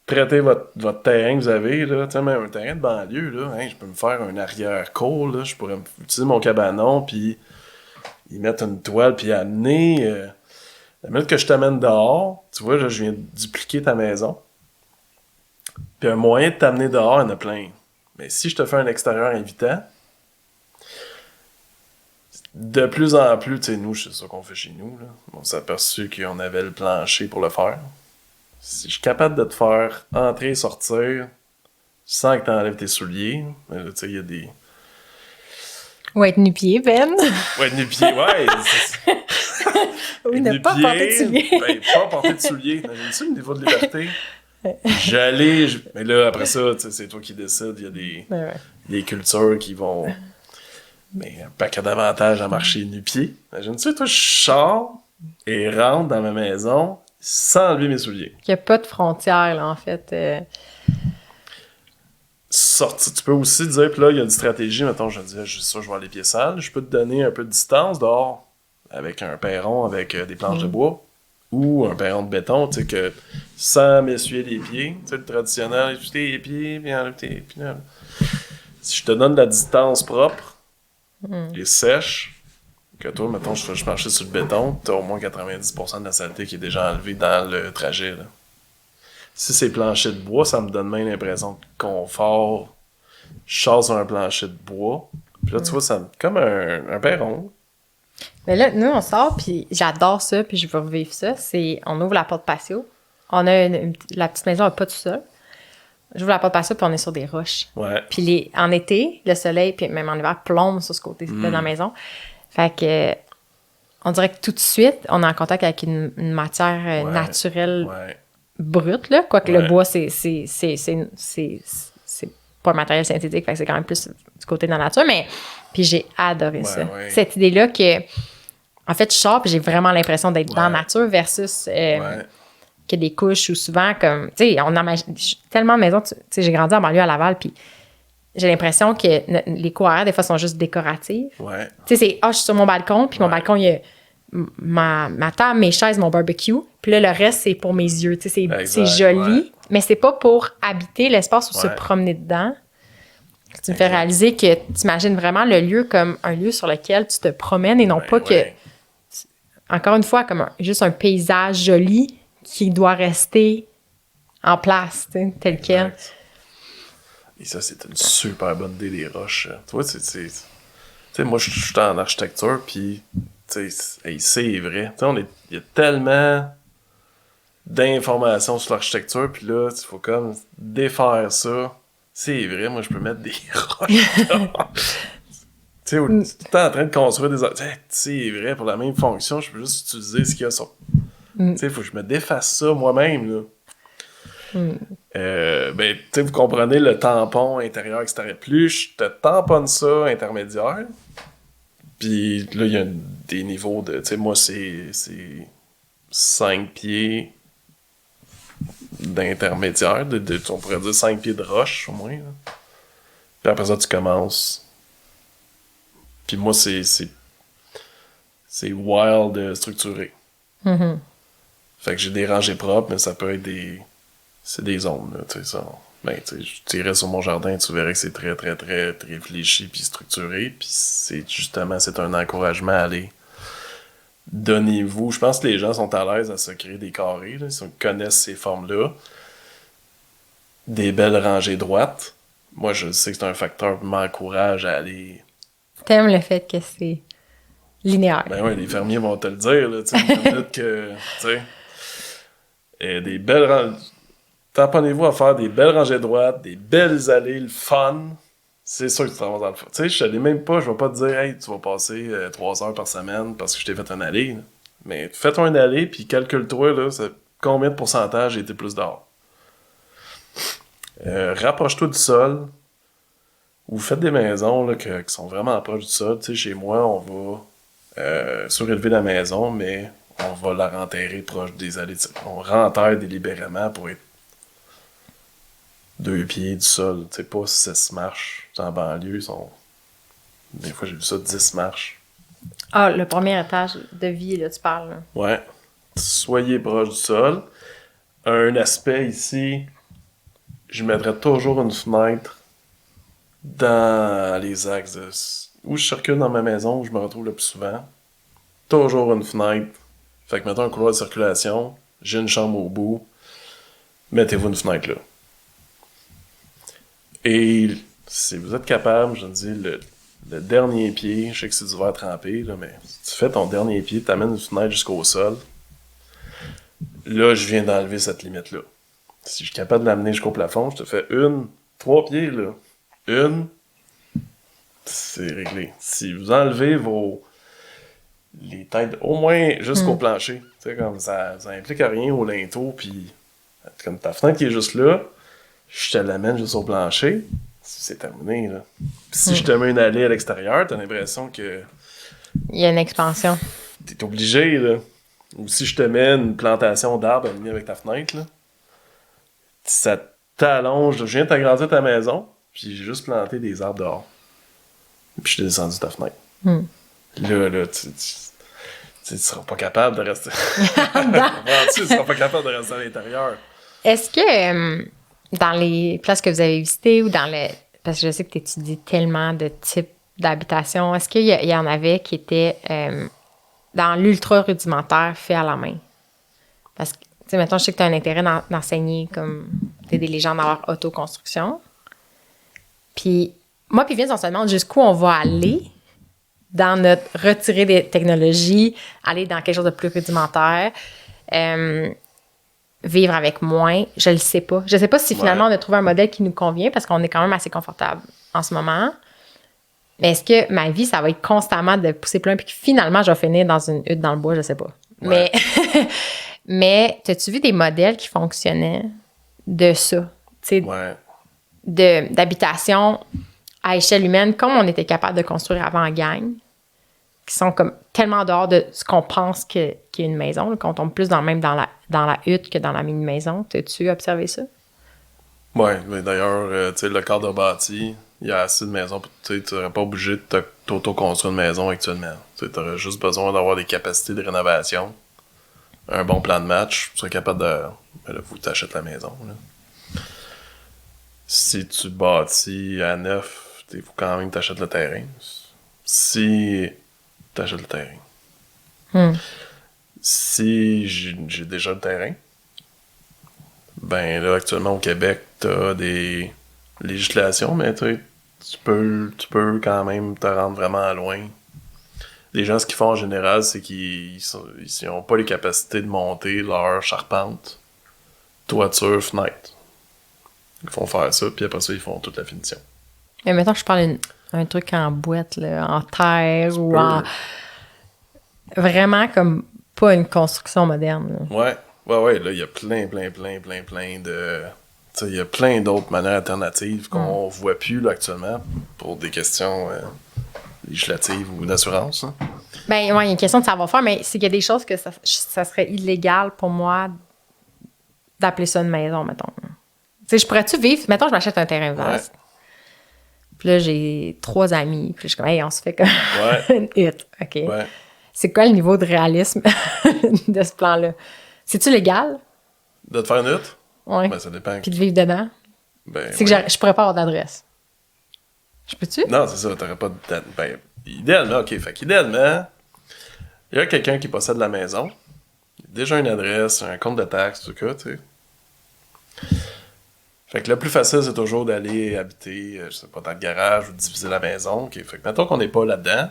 traitez votre terrain que vous avez, là, tu sais, même un terrain de banlieue, là, hein, je peux me faire un arrière-cour, là, je pourrais utiliser mon cabanon, puis y mettre une toile, puis amener... la minute que je t'amène dehors, tu vois, là, je viens de dupliquer ta maison. Puis un moyen de t'amener dehors, il y en a plein. Mais si je te fais un extérieur invitant, de plus en plus, tu sais, nous, c'est ça qu'on fait chez nous, là. On s'est aperçu qu'on avait le plancher pour le faire. Si je suis capable de te faire entrer et sortir sans que tu enlèves tes souliers, mais là, tu sais, il y a des... Ou être nu-pied, Ben. Ou être nu-pied, ouais. Oui, ne pas porter de souliers. Ben, pas porter de souliers. Imagine-tu le niveau de liberté? Mais là, après ça, c'est toi qui décides. Il y a des cultures qui vont... Mais un paquet d'avantages à marcher nu-pied. Imagine-tu, toi, je sors et rentre dans ma maison sans enlever mes souliers. Il n'y a pas de frontières, là, en fait. Tu peux aussi dire, puis là, il y a une stratégie, mettons, je dis, je vais aller pieds sales, je peux te donner un peu de distance dehors avec un perron, avec des planches de bois, ou un perron de béton, tu sais, que sans m'essuyer les pieds, tu sais, le traditionnel, essuyer les pieds, puis enlever tes pieds. Si je te donne de la distance propre, et sèche, que toi, mettons, je marchais sur le béton, t'as au moins 90% de la saleté qui est déjà enlevée dans le trajet, là. Si c'est plancher de bois, ça me donne même l'impression de confort. Je sors sur un plancher de bois. Puis là, tu vois, ça comme un perron. Mais là, nous, on sort, puis j'adore ça, puis je veux revivre ça. On ouvre la porte patio. On a la petite maison n'a pas tout ça. J'ouvre la porte patio, puis on est sur des roches. Ouais. Puis en été, le soleil, puis même en hiver, plombe sur ce côté de la maison. Fait que, on dirait que tout de suite, on est en contact avec une matière naturelle. Brut, là. Quoique le bois, c'est pas un matériel synthétique, fait que c'est quand même plus du côté de la nature, mais puis j'ai adoré ça. Ouais. Cette idée-là que, en fait, je sors puis j'ai vraiment l'impression d'être dans la nature versus que des couches ou souvent comme, tu sais, on a tellement de maisons, tu sais, j'ai grandi en banlieue à Laval, puis j'ai l'impression que les cours arrière, des fois, sont juste décoratifs. Ouais. Tu sais, c'est, je suis sur mon balcon, puis mon balcon, il y a ma table, mes chaises, mon barbecue. Puis là, le reste, c'est pour mes yeux. Tu sais, c'est joli, mais c'est pas pour habiter l'espace ou se promener dedans. Tu me fais réaliser que tu imagines vraiment le lieu comme un lieu sur lequel tu te promènes et non pas que, encore une fois, comme juste un paysage joli qui doit rester en place, tel quel. Et ça, c'est une super bonne idée, les roches. Tu vois, tu sais, moi, je suis en architecture, puis, tu sais, c'est vrai. Tu sais, il y a tellement d'informations sur l'architecture, puis là, il faut comme défaire ça. C'est vrai, moi, je peux mettre des roches. Tu sais, tu es tout le temps en train de construire des... C'est vrai, pour la même fonction, je peux juste utiliser ce qu'il y a sur... Tu sais, il faut que je me défasse ça moi-même, là. Ben, tu sais, vous comprenez le tampon intérieur-extérieur. Plus je te tamponne ça intermédiaire, puis là, il y a des niveaux de... Tu sais, moi, c'est 5 pieds d'intermédiaire, on pourrait dire 5 pieds de roche, au moins. Là. Puis après ça, tu commences. Puis moi, c'est wild structuré. Mm-hmm. Fait que j'ai des rangées propres, mais ça peut être des... C'est des zones, là, tu sais, ça. Ben, tu sais, je tirais sur mon jardin, tu verrais que c'est très, très, très, très réfléchi puis structuré. Puis c'est justement, c'est un encouragement à aller. Donnez-vous. Je pense que les gens sont à l'aise à se créer des carrés, là, ils connaissent ces formes-là. Des belles rangées droites. Moi, je sais que c'est un facteur qui m'encourage à aller... T'aimes le fait que c'est linéaire. Ben ouais, les fermiers vont te le dire, là, tu sais, une minute que, tu sais... Et des belles rangées... Tamponnez-vous à faire des belles rangées droites, des belles allées, le fun. C'est sûr que tu t'en vas dans le fun. Tu sais, je te même pas, je vais pas te dire, hey, tu vas passer 3 heures par semaine parce que je t'ai fait une allée. Là. Mais fais-toi une allée, puis calcule-toi, là, combien de pourcentage j'ai été plus dehors. Rapproche-toi du sol. Ou faites des maisons là, qui sont vraiment proches du sol. Tu sais, chez moi, on va surélever la maison, mais on va la renterrer proche des allées. On renterre délibérément pour être 2 pieds du sol. Tu sais, pas 6 marches. En banlieue, des fois, j'ai vu ça 10 marches. Ah, le premier étage de vie, là, tu parles. Là. Ouais. Soyez proche du sol. Un aspect ici, je mettrais toujours une fenêtre dans les axes où je circule dans ma maison, où je me retrouve le plus souvent. Toujours une fenêtre. Fait que mettons un couloir de circulation, j'ai une chambre au bout, mettez-vous une fenêtre là. Et si vous êtes capable, je dis le dernier pied, je sais que c'est du verre trempé, là, mais si tu fais ton dernier pied, tu amènes une fenêtre jusqu'au sol, là, je viens d'enlever cette limite-là. Si je suis capable de l'amener jusqu'au plafond, je te fais 3 pieds, là. C'est réglé. Si vous enlevez les têtes au moins jusqu'au plancher, tu sais, comme ça implique rien au linteau, puis comme ta fenêtre qui est juste là, je te l'amène juste au plancher, c'est terminé, là. Puis si je te mets une allée à l'extérieur, t'as l'impression que... Il y a une expansion. T'es obligé, là. Ou si je te mets une plantation d'arbres alignée avec ta fenêtre, là, ça t'allonge. Je viens de t'agrandir ta maison, puis j'ai juste planté des arbres dehors. Puis je t'ai descendu ta fenêtre. Là, tu seras pas capable de rester... tu seras pas capable de rester à l'intérieur. Est-ce que dans les places que vous avez visitées ou dans les... Parce que je sais que tu étudies tellement de types d'habitation, est-ce qu'il y en avait qui étaient dans l'ultra rudimentaire fait à la main? Parce que, tu sais, mettons, je sais que tu as un intérêt d'enseigner, comme d'aider les gens dans leur autoconstruction. Puis, moi puis Vince, on se demande jusqu'où on va aller dans notre retirer des technologies, aller dans quelque chose de plus rudimentaire, vivre avec moins, je le sais pas. Je sais pas si finalement on a trouvé un modèle qui nous convient parce qu'on est quand même assez confortable en ce moment. Mais est-ce que ma vie, ça va être constamment de pousser plein puis que finalement je vais finir dans une hutte dans le bois, je sais pas. Ouais. Mais t'as-tu vu des modèles qui fonctionnaient de ça? Tu sais, d'habitation à échelle humaine, comme on était capable de construire avant en gang, qui sont comme tellement dehors de ce qu'on pense qu'est une maison, là, qu'on tombe plus dans la hutte que dans la mini-maison. T'as-tu observé ça? Oui, mais d'ailleurs, tu sais, le cadre bâti, il y a assez de maisons, tu n'aurais pas obligé de t'auto-construire une maison actuellement. Tu aurais juste besoin d'avoir des capacités de rénovation, un bon plan de match, tu serais capable de... Ben là, faut que tu achètes la maison. Là. Si tu bâtis à neuf, il faut quand même que t'achètes le terrain. Si t'achètes le terrain. Si j'ai déjà le terrain, ben là, actuellement, au Québec, t'as des législations, mais tu peux quand même te rendre vraiment loin. Les gens, ce qu'ils font en général, c'est qu'ils n'ont pas les capacités de monter leur charpente, toiture, fenêtre. Ils font faire ça, puis après ça, ils font toute la finition. Mais maintenant, je parle d'un truc en boîte, là, en terre ou en... Vraiment comme pas une construction moderne. Là. Ouais, là, il y a plein de... Tu sais, il y a plein d'autres manières alternatives qu'on voit plus, là, actuellement, pour des questions législatives ou d'assurance. Hein. Ben, ouais, il y a une question de savoir-faire, mais c'est qu'il y a des choses que ça serait illégal pour moi d'appeler ça une maison, mettons. Tu sais, je pourrais-tu vivre... Mettons, je m'achète un terrain vaste. Ouais. Puis là, j'ai 3 amis. Puis je suis comme, hey, on se fait comme une hutte. OK. Ouais. C'est quoi le niveau de réalisme de ce plan-là? C'est-tu légal? De te faire une hutte? Oui. Ben, ça dépend. Puis de vivre dedans? Ben, c'est que je pourrais pas avoir d'adresse. Je peux-tu? Non, c'est ça. T'aurais pas de... Ben, idéalement, OK. Fait qu'idéalement, il y a quelqu'un qui possède la maison. Il a déjà une adresse, un compte de taxes, tout cas, tu sais. Fait que le plus facile, c'est toujours d'aller habiter, je sais pas, dans le garage ou de diviser la maison. OK. Fait que mettons qu'on n'est pas là-dedans,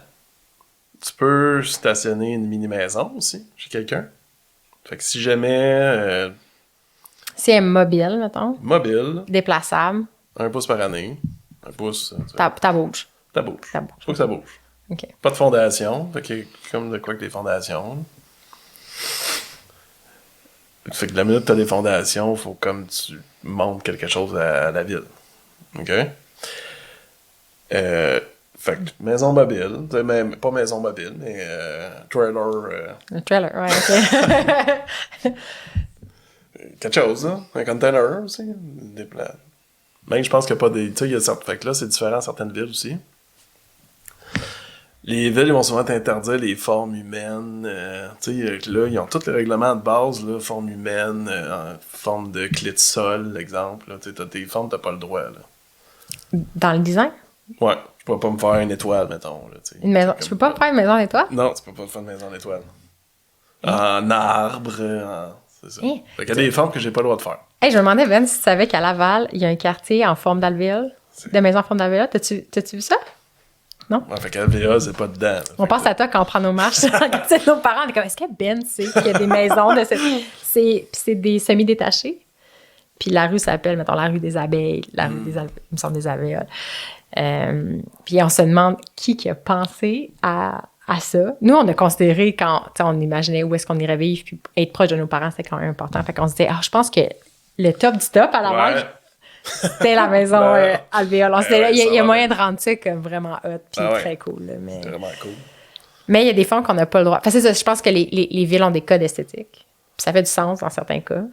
tu peux stationner une mini-maison aussi, chez quelqu'un. Fait que si jamais... si elle est mobile, mettons. Mobile. Déplaçable. 1 pouce par année. 1 pouce... Ta bouge. Ta bouge. Faut que ça bouge. OK. Pas de fondation. Fait que comme de quoi que les fondations... Fait que la minute que t'as des fondations, faut comme tu montres quelque chose à la ville. OK? Fait que maison mobile, même pas maison mobile, mais trailer. Un trailer, ouais, OK. Quelque chose, hein? Un container aussi. Même je pense qu'il n'y a pas des. Tu sais, il y a certaines. Fait que là, c'est différent à certaines villes aussi. Les villes, ils vont souvent t'interdire les formes humaines. Tu sais, là, ils ont tous les règlements de base, là, forme humaine, forme de clé de sol, exemple. Tu sais, t'as tes formes, t'as pas le droit, là. Dans le design? Ouais, je peux pas me faire une étoile, mettons. Là, une maison. Tu peux pas me faire une maison d'étoile? Non, tu peux pas faire une maison d'étoile. En arbre, c'est ça. Fait qu'il y a des formes que j'ai pas le droit de faire. Hey, je me demandais, Ben, si tu savais qu'à Laval, il y a un quartier en forme d'alvéole, de maison en forme d'alvéole. T'as-tu vu ça? Non? Ouais, fait qu'alvéole, c'est pas dedans. Là. On pense à toi quand on prend nos marches. Nos parents, on est comme, est-ce que Ben sait qu'il y a des maisons de cette... C'est des semi-détachés. Puis la rue s'appelle, mettons, la rue des abeilles, la rue il me semble des abeilles. Puis on se demande qui a pensé à ça. Nous, on a considéré quand on imaginait où est-ce qu'on irait vivre, puis être proche de nos parents, c'était quand même important. Fait qu'on se disait, je pense que le top du top à Laval, c'était la maison alvéole. Il y a moyen de rendre ça comme vraiment hot, puis très cool. Là, mais... C'est vraiment cool. Mais il y a des fois qu'on n'a pas le droit. Enfin, c'est ça, je pense que les villes ont des codes esthétiques. Puis ça fait du sens dans certains cas.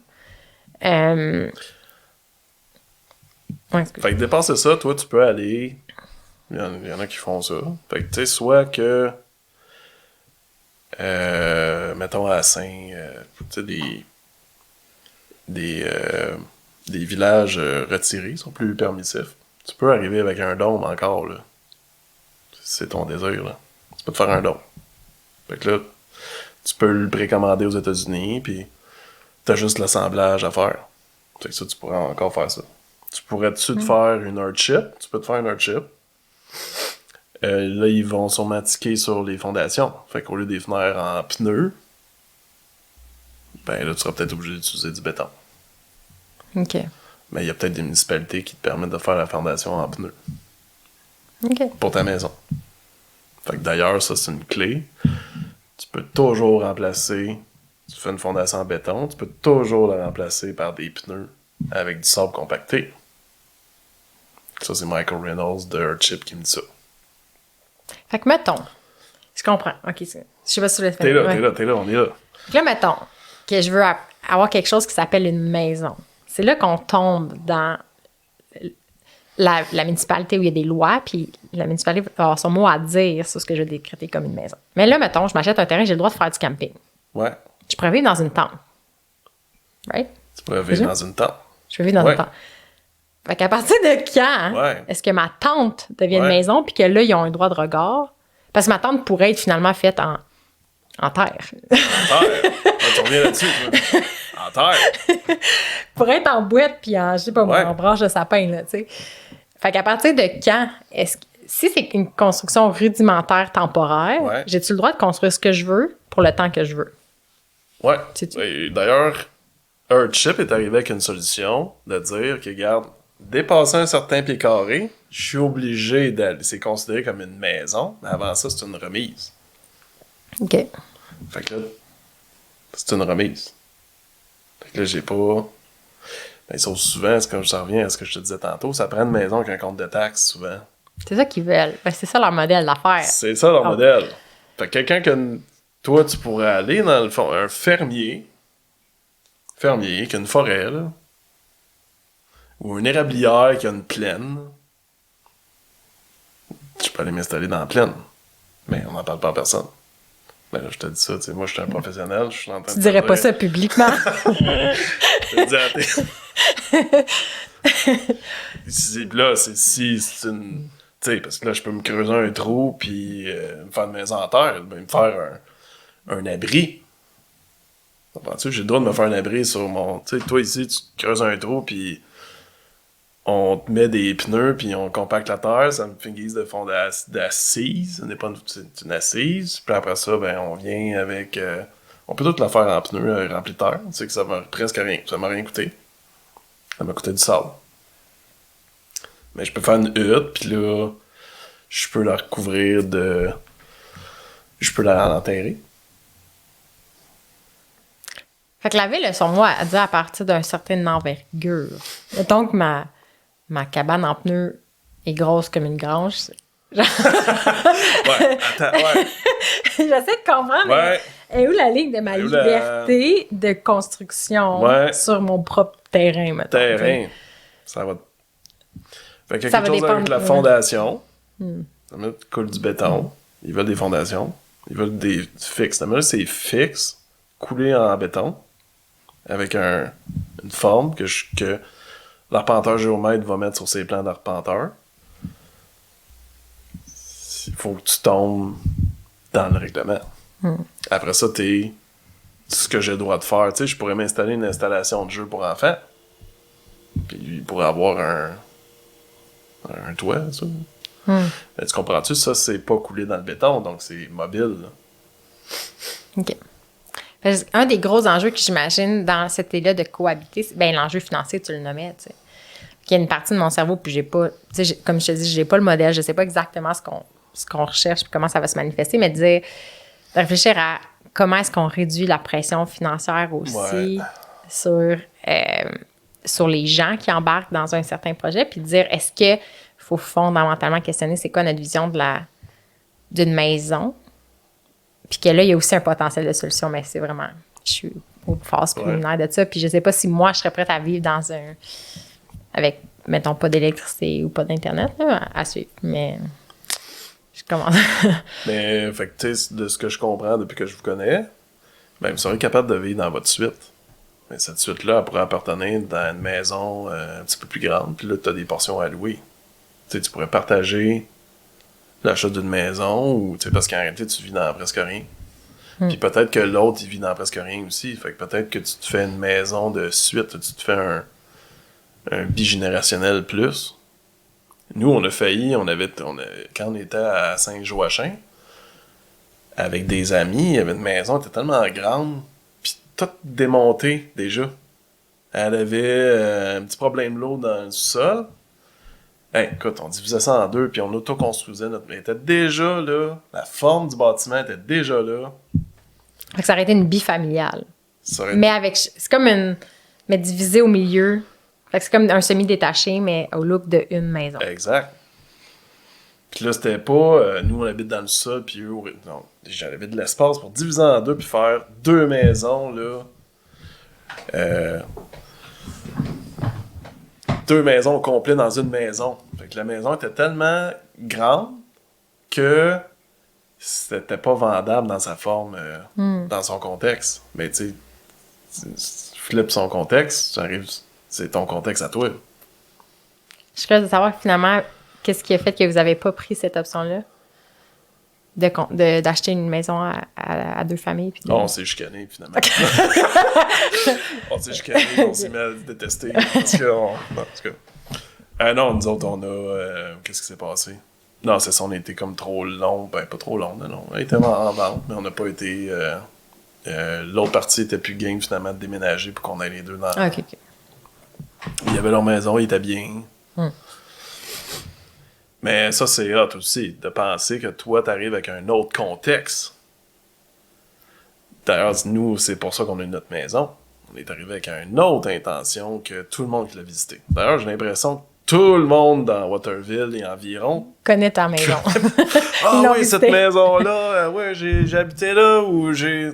Fait que dépasser ça, toi, tu peux aller... Il y en a qui font ça. Fait que, tu sais, soit que... mettons à Saint... tu sais, des villages retirés sont plus permissifs. Tu peux arriver avec un dôme encore, là. C'est ton désir, là. Tu peux te faire un dôme. Fait que là, tu peux le précommander aux États-Unis, puis t'as juste l'assemblage à faire. Fait que ça, tu pourrais encore faire ça. Tu pourrais-tu te faire une hardship? Tu peux te faire une hardship. Là, ils vont sûrement tiquer sur les fondations. Fait qu'au lieu des fenêtres en pneus, ben là, tu seras peut-être obligé d'utiliser du béton. OK. Mais il y a peut-être des municipalités qui te permettent de faire la fondation en pneus. OK. Pour ta maison. Fait que d'ailleurs, ça, c'est une clé. Tu peux toujours remplacer... Tu fais une fondation en béton, tu peux toujours la remplacer par des pneus avec du sable compacté. Ça, c'est Michael Reynolds de Earthship qui me dit ça. Fait que mettons... Je comprends. OK. Je sais pas si tu l'as fait. T'es là, on est là. Fait que là, mettons que je veux avoir quelque chose qui s'appelle une maison. C'est là qu'on tombe dans la municipalité où il y a des lois, puis la municipalité va avoir son mot à dire sur ce que je vais décréter comme une maison. Mais là, mettons, je m'achète un terrain, j'ai le droit de faire du camping. Ouais. Je pourrais vivre dans une tente. Right? Tu pourrais vivre dans une tente. Je peux vivre dans une tente. Fait qu'à partir de quand Ouais. est-ce que ma tente devient une Ouais. maison puis que là, ils ont un droit de regard? Parce que ma tente pourrait être finalement faite en terre. En terre. Tu reviens là-dessus, toi. En terre. Pourrait être en boîte puis en, je sais pas moi, Ouais. en branche de sapin, là, tu sais. Fait qu'à partir de quand est-ce que... Si c'est une construction rudimentaire temporaire, Ouais. j'ai-tu le droit de construire ce que je veux pour le temps que je veux? Ouais. C'est-tu? Et d'ailleurs, Earthship est arrivé avec une solution de dire que, regarde, dépasser un certain pied carré, je suis obligé d'aller. C'est considéré comme une maison, mais avant ça, c'est une remise. OK. Fait que là, c'est une remise. Fait que là, j'ai pas. Ben, sauf souvent, c'est comme je reviens à ce que je te disais tantôt, ça prend une maison avec un compte de taxes, souvent. C'est ça qu'ils veulent. Ben, c'est ça leur modèle d'affaires. C'est ça leur Ah. modèle. Fait que quelqu'un que. Toi, tu pourrais aller dans le fond, un fermier qui a une forêt, là, ou une érablière qui a une plaine. Je peux aller m'installer dans la plaine. Mais on n'en parle pas à personne. Ben là, je te dis ça, tu sais, moi, je suis un professionnel, je suis en train Tu de dirais te pas dire- ça publiquement. Je te dis à Puis là, c'est une... Tu sais, parce que là, je peux me creuser un trou puis me faire une maison en terre, ben, me faire un abri. Comprends-tu? J'ai le droit de me faire un abri sur mon... Tu sais, toi, ici, tu te creuses un trou puis on te met des pneus puis on compacte la terre, ça me fait une guise de fond d'assise, ce n'est pas c'est une assise. Puis après ça, ben, on vient avec... on peut tout la faire en pneus remplis de terre. Tu sais que ça va presque rien. Ça m'a rien coûté. Ça m'a coûté du sable. Mais je peux faire une hutte, puis là, je peux la recouvrir de... Je peux l'enterrer. Fait que la ville, sur moi, elle dit à partir d'une certaine envergure. Mettons que ma cabane en pneus est grosse comme une grange. Ouais, attends, ouais. J'essaie de comprendre, Ouais. mais est où la ligne de ma Est où la- liberté de construction Ouais. sur mon propre terrain, mettons? Terrain. Ça va... Fait qu'il y a Ça quelque va chose avec dépendre, la ouais. fondation. Ça met coule du béton. Ils veulent des fondations. Ils veulent des fixes. Mais là, c'est fixe, coulé en béton, avec une forme que l'arpenteur géomètre va mettre sur ses plans d'arpenteur. Il faut que tu tombes dans le règlement. Après ça, t'es ce que j'ai le droit de faire. Tu sais, je pourrais m'installer une installation de jeu pour enfants. Puis il pourrait avoir un toit, ça. Mais tu comprends-tu? Ça, c'est pas coulé dans le béton, donc c'est mobile. Là. OK. Parce que un des gros enjeux que j'imagine dans cette idée-là de cohabiter, c'est ben, l'enjeu financier, tu le nommais, tu sais. Il y a une partie de mon cerveau, puis j'ai pas, tu sais, comme je te dis, j'ai pas le modèle, je sais pas exactement ce qu'on recherche, puis comment ça va se manifester, mais de réfléchir à comment est-ce qu'on réduit la pression financière aussi sur les gens qui embarquent dans un certain projet, puis de dire, est-ce qu'il faut fondamentalement questionner c'est quoi notre vision d'une maison, puis que là, il y a aussi un potentiel de solution, mais c'est vraiment, je suis aux phases préliminaires de ça, puis je sais pas si moi, je serais prête à vivre avec, mettons, pas d'électricité ou pas d'Internet, là, à suivre, mais je commence. Mais, fait que, tu sais, de ce que je comprends depuis que je vous connais, ben, vous serez capable de vivre dans votre suite. Mais cette suite-là, elle pourrait appartenir dans une maison un petit peu plus grande, puis là, tu as des portions à louer. Tu sais, tu pourrais partager l'achat d'une maison, ou, tu sais, parce qu'en réalité, tu vis dans presque rien. Puis peut-être que l'autre, il vit dans presque rien aussi. Fait que peut-être que tu te fais une maison de suite, tu te fais un bigénérationnel plus. Nous, on a failli, quand on était à Saint-Joachim, avec des amis, il y avait une maison qui était tellement grande, puis toute démontée déjà. Elle avait un petit problème d'eau dans le sous-sol. Hey, écoute, on divisait ça en deux, puis on auto-construisait notre... Elle était déjà là, la forme du bâtiment était déjà là. Fait que ça aurait été une bifamiliale. Ça aurait- Mais c'est comme mais divisé au milieu. Fait que c'est comme un semi-détaché, mais au look d'une maison. Exact. Puis là, c'était pas... nous, on habite dans le sol, puis eux... Non, j'avais de l'espace pour diviser en deux, puis faire deux maisons, là. Deux maisons au complet dans une maison. Fait que la maison était tellement grande que c'était pas vendable dans sa forme, dans son contexte. Mais tu sais, tu flippes son contexte, tu arrives... C'est ton contexte à toi. Je suis curieuse de savoir finalement, qu'est-ce qui a fait que vous n'avez pas pris cette option-là? D'acheter une maison à deux familles. Puis On s'est chicané, finalement. On s'est chicané, on s'est mis à se détester. Parce que, non, en tout cas. Non, nous autres, on a... qu'est-ce qui s'est passé? Non, c'est ça, on a été comme trop long. Ben, pas trop long, non. On a été en vente, mais on n'a pas été... l'autre partie était plus game, finalement, de déménager pour qu'on aille les deux dans... OK. Il y avait leur maison, ils étaient bien. Mais ça, c'est hot aussi, de penser que toi, t'arrives avec un autre contexte. D'ailleurs, nous, c'est pour ça qu'on a eu notre maison. On est arrivé avec une autre intention que tout le monde qui l'a visité. D'ailleurs, j'ai l'impression que tout le monde dans Waterville et environ connaît ta maison. Ah oui, cette maison-là, ouais, j'ai habité là, ou j'ai...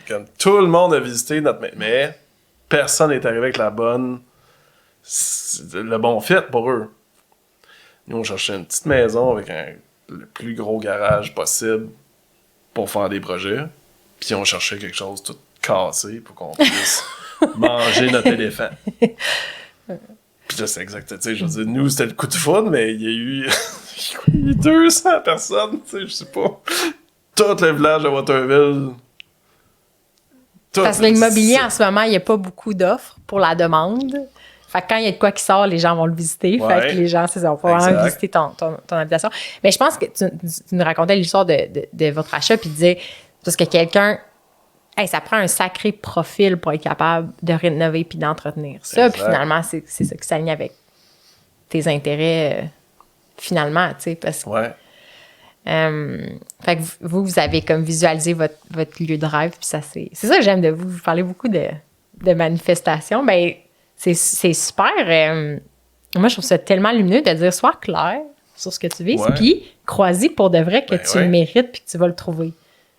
Comme tout le monde a visité notre maison. Mais personne n'est arrivé avec le bon fit pour eux. Nous, on cherchait une petite maison avec le plus gros garage possible pour faire des projets. Puis on cherchait quelque chose tout cassé pour qu'on puisse manger notre éléphant. Puis là, c'est exact. Tu sais, je veux dire, nous, c'était le coup de foudre, mais il y a eu 200 personnes, tu sais, je sais pas. Tout le village de Waterville. Parce que l'immobilier, en ce moment, il n'y a pas beaucoup d'offres pour la demande. Fait que quand il y a de quoi qui sort, les gens vont le visiter. Ouais. Fait que les gens, c'est ça, vont vraiment visiter ton habitation. Mais je pense que tu nous racontais l'histoire de votre achat, puis tu disais, parce que quelqu'un, ça prend un sacré profil pour être capable de rénover puis d'entretenir ça. Puis finalement, c'est ça qui s'aligne avec tes intérêts, finalement, tu sais, parce que... Ouais. Fait que vous avez comme visualisé votre lieu de rêve, puis ça, c'est ça que j'aime de vous. Vous parlez beaucoup de manifestations. Ben, c'est super. Moi, je trouve ça tellement lumineux de dire sois clair sur ce que tu vises, puis crois-y pour de vrai que tu le mérites puis que tu vas le trouver.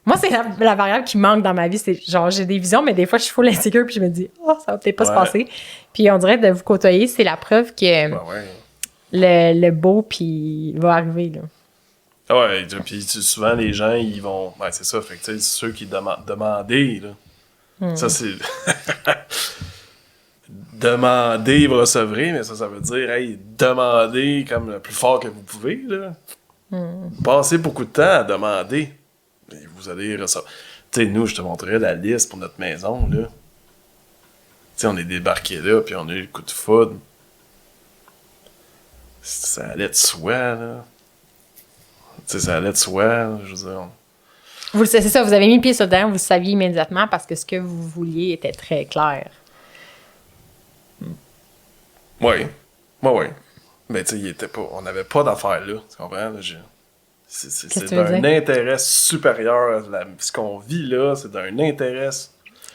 Moi, c'est la variable qui manque dans ma vie. C'est genre, j'ai des visions, mais des fois, je suis full insécure puis je me dis, ça va peut-être pas se passer. Puis on dirait de vous côtoyer, c'est la preuve que le beau puis va arriver, là. Ouais, puis souvent, les gens, ils vont... Ouais, c'est ça. Fait que, tu sais, ceux qui demandaient, là. Ça, c'est... Demander, vous recevrez, mais ça veut dire, hey, demandez comme le plus fort que vous pouvez, là. Passez beaucoup de temps à demander. Et vous allez recevoir. Tu sais, nous, je te montrerai la liste pour notre maison, là. Tu sais, on est débarqué là, puis on a eu le coup de foudre. Ça allait de soi, là. Tu sais, ça allait de soi, je veux dire. C'est ça, vous avez mis le pied sur le terrain, vous le saviez immédiatement parce que ce que vous vouliez était très clair. Oui. Mais tu sais, on n'avait pas d'affaires là, tu comprends? C'est d'un intérêt supérieur. Ce qu'on vit là, c'est d'un intérêt...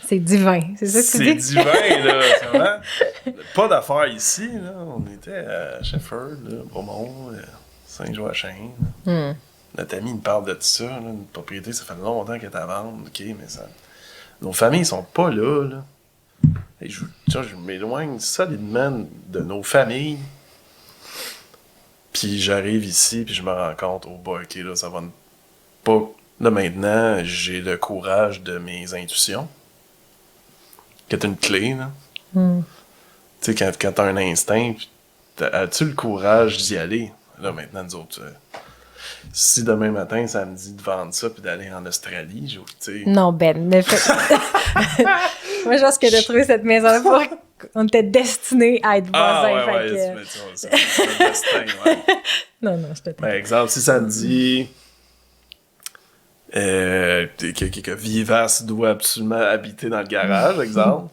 C'est divin, c'est ça que tu dis? C'est divin, là, c'est vrai. Pas d'affaires ici, là. On était à Shefford, là, Beaumont, Saint-Joachim. Notre ami me parle de ça, là, une propriété, ça fait longtemps qu'elle est à vendre, ok, mais ça... Nos familles sont pas là, là. Et je m'éloigne solidement de nos familles. Puis j'arrive ici, puis je me rends compte, oh boy, ok, là, ça va pas... Là, maintenant, j'ai le courage de mes intuitions, qui est une clé, là. Tu sais, quand t'as un instinct, as-tu le courage d'y aller? Là, maintenant, nous autres... si demain matin, ça me dit de vendre ça puis d'aller en Australie, tu sais... Non, Ben, ne fais... Moi, je pense que de trouver cette maison-là, on était destinés à être voisins. C'est le destin, ouais. Non, je te Par exemple, si ça me dit que Vivace doit absolument habiter dans le garage, exemple,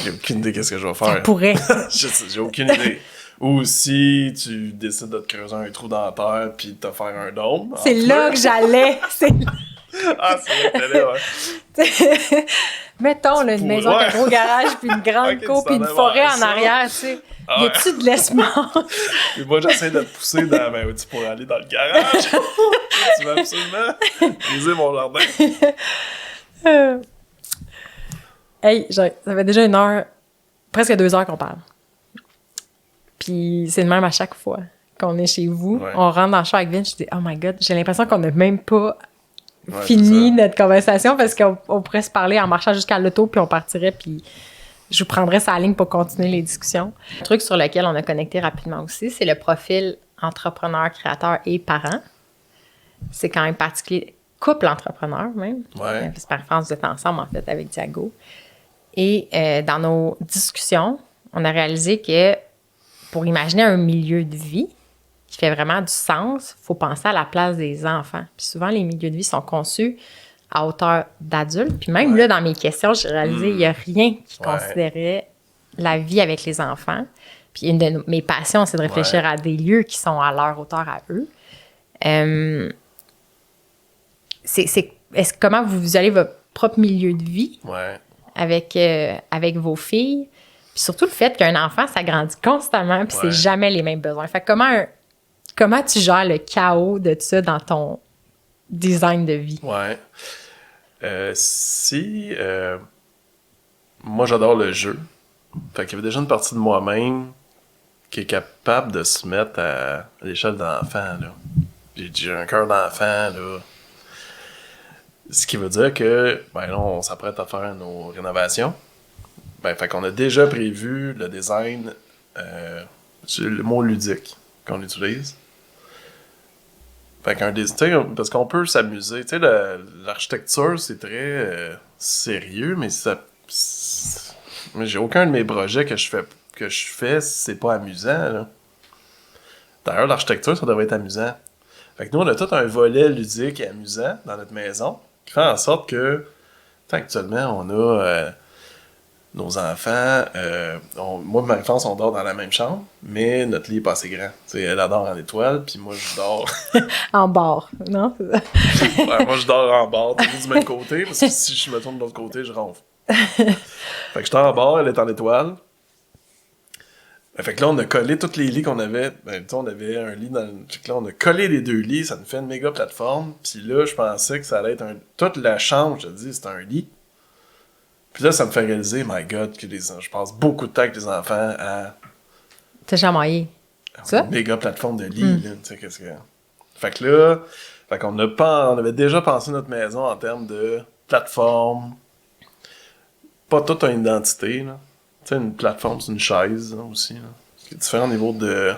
j'ai aucune idée qu'est-ce que je vais faire. Ça pourrait. J'ai aucune idée. Ou si tu décides de te creuser un trou dans la terre puis de te faire un dôme. C'est là que j'allais. C'est là. Ah, c'est là, ouais. Mettons, là, une maison avec un gros garage, puis une grande cour, puis une forêt en arrière, tu sais. Y a-tu de l'espace? Et moi, j'essaie de te pousser pour aller dans le garage. Tu veux absolument briser mon jardin. Hey, ça fait déjà 1 heure, presque 2 heures qu'on parle. Puis c'est le même à chaque fois qu'on est chez vous. Ouais. On rentre dans le char avec Vince, je dis « Oh my God », j'ai l'impression qu'on n'a même pas fini notre conversation parce qu'on pourrait se parler en marchant jusqu'à l'auto, puis on partirait, puis je vous prendrai sa ligne pour continuer les discussions. Un truc sur lequel on a connecté rapidement aussi, c'est le profil entrepreneur, créateur et parent. C'est quand même particulier. Couple entrepreneur, même. Ouais. Parce que par France, vous êtes ensemble, en fait, avec Diago. Et dans nos discussions, on a réalisé que pour imaginer un milieu de vie qui fait vraiment du sens, il faut penser à la place des enfants. Puis souvent, les milieux de vie sont conçus à hauteur d'adultes. Puis même là, dans mes questions, j'ai réalisé qu'il n'y a rien qui considérait la vie avec les enfants. Puis une de mes passions, c'est de réfléchir à des lieux qui sont à leur hauteur à eux. Comment vous visualisez votre propre milieu de vie avec vos filles? Puis surtout le fait qu'un enfant, ça grandit constamment, puis c'est jamais les mêmes besoins. Fait que comment tu gères le chaos de tout ça dans ton design de vie? Ouais. Moi, j'adore le jeu. Fait qu'il y avait déjà une partie de moi-même qui est capable de se mettre à l'échelle d'enfant, là. J'ai un cœur d'enfant, là. Ce qui veut dire que, là, on s'apprête à faire nos rénovations. Fait qu'on a déjà prévu le design, c'est le mot ludique qu'on utilise. Fait qu'un design, parce qu'on peut s'amuser. Tu sais, l'architecture, c'est très sérieux, mais j'ai aucun de mes projets que je fais, c'est pas amusant, là. D'ailleurs, l'architecture, ça devrait être amusant. Fait que nous, on a tout un volet ludique et amusant dans notre maison, qui fait en sorte que, actuellement, on a nos enfants, moi et ma femme, on dort dans la même chambre, mais notre lit est pas assez grand. T'sais, elle dort en étoile, puis moi, je dors... en bord, non? Moi, je dors en bord, du même côté, parce que si je me tourne de l'autre côté, je ronfle. Fait que je dors en bord, elle est en étoile. Fait que là, on a collé tous les lits qu'on avait. On avait un lit dans... Fait que là, on a collé les deux lits, ça nous fait une méga plateforme. Puis là, je pensais que ça allait être toute la chambre, je te dis, c'était un lit. Puis là, ça me fait réaliser, my God, que je passe beaucoup de temps avec les enfants à... T'as chamaillé. Ça? Une méga plateforme de lit, là, tu sais, qu'est-ce que... Fait que là, on avait déjà pensé notre maison en termes de plateforme. Pas toute une identité, là. Tu sais, une plateforme, c'est une chaise, là, aussi, là. Il y a différents niveaux de...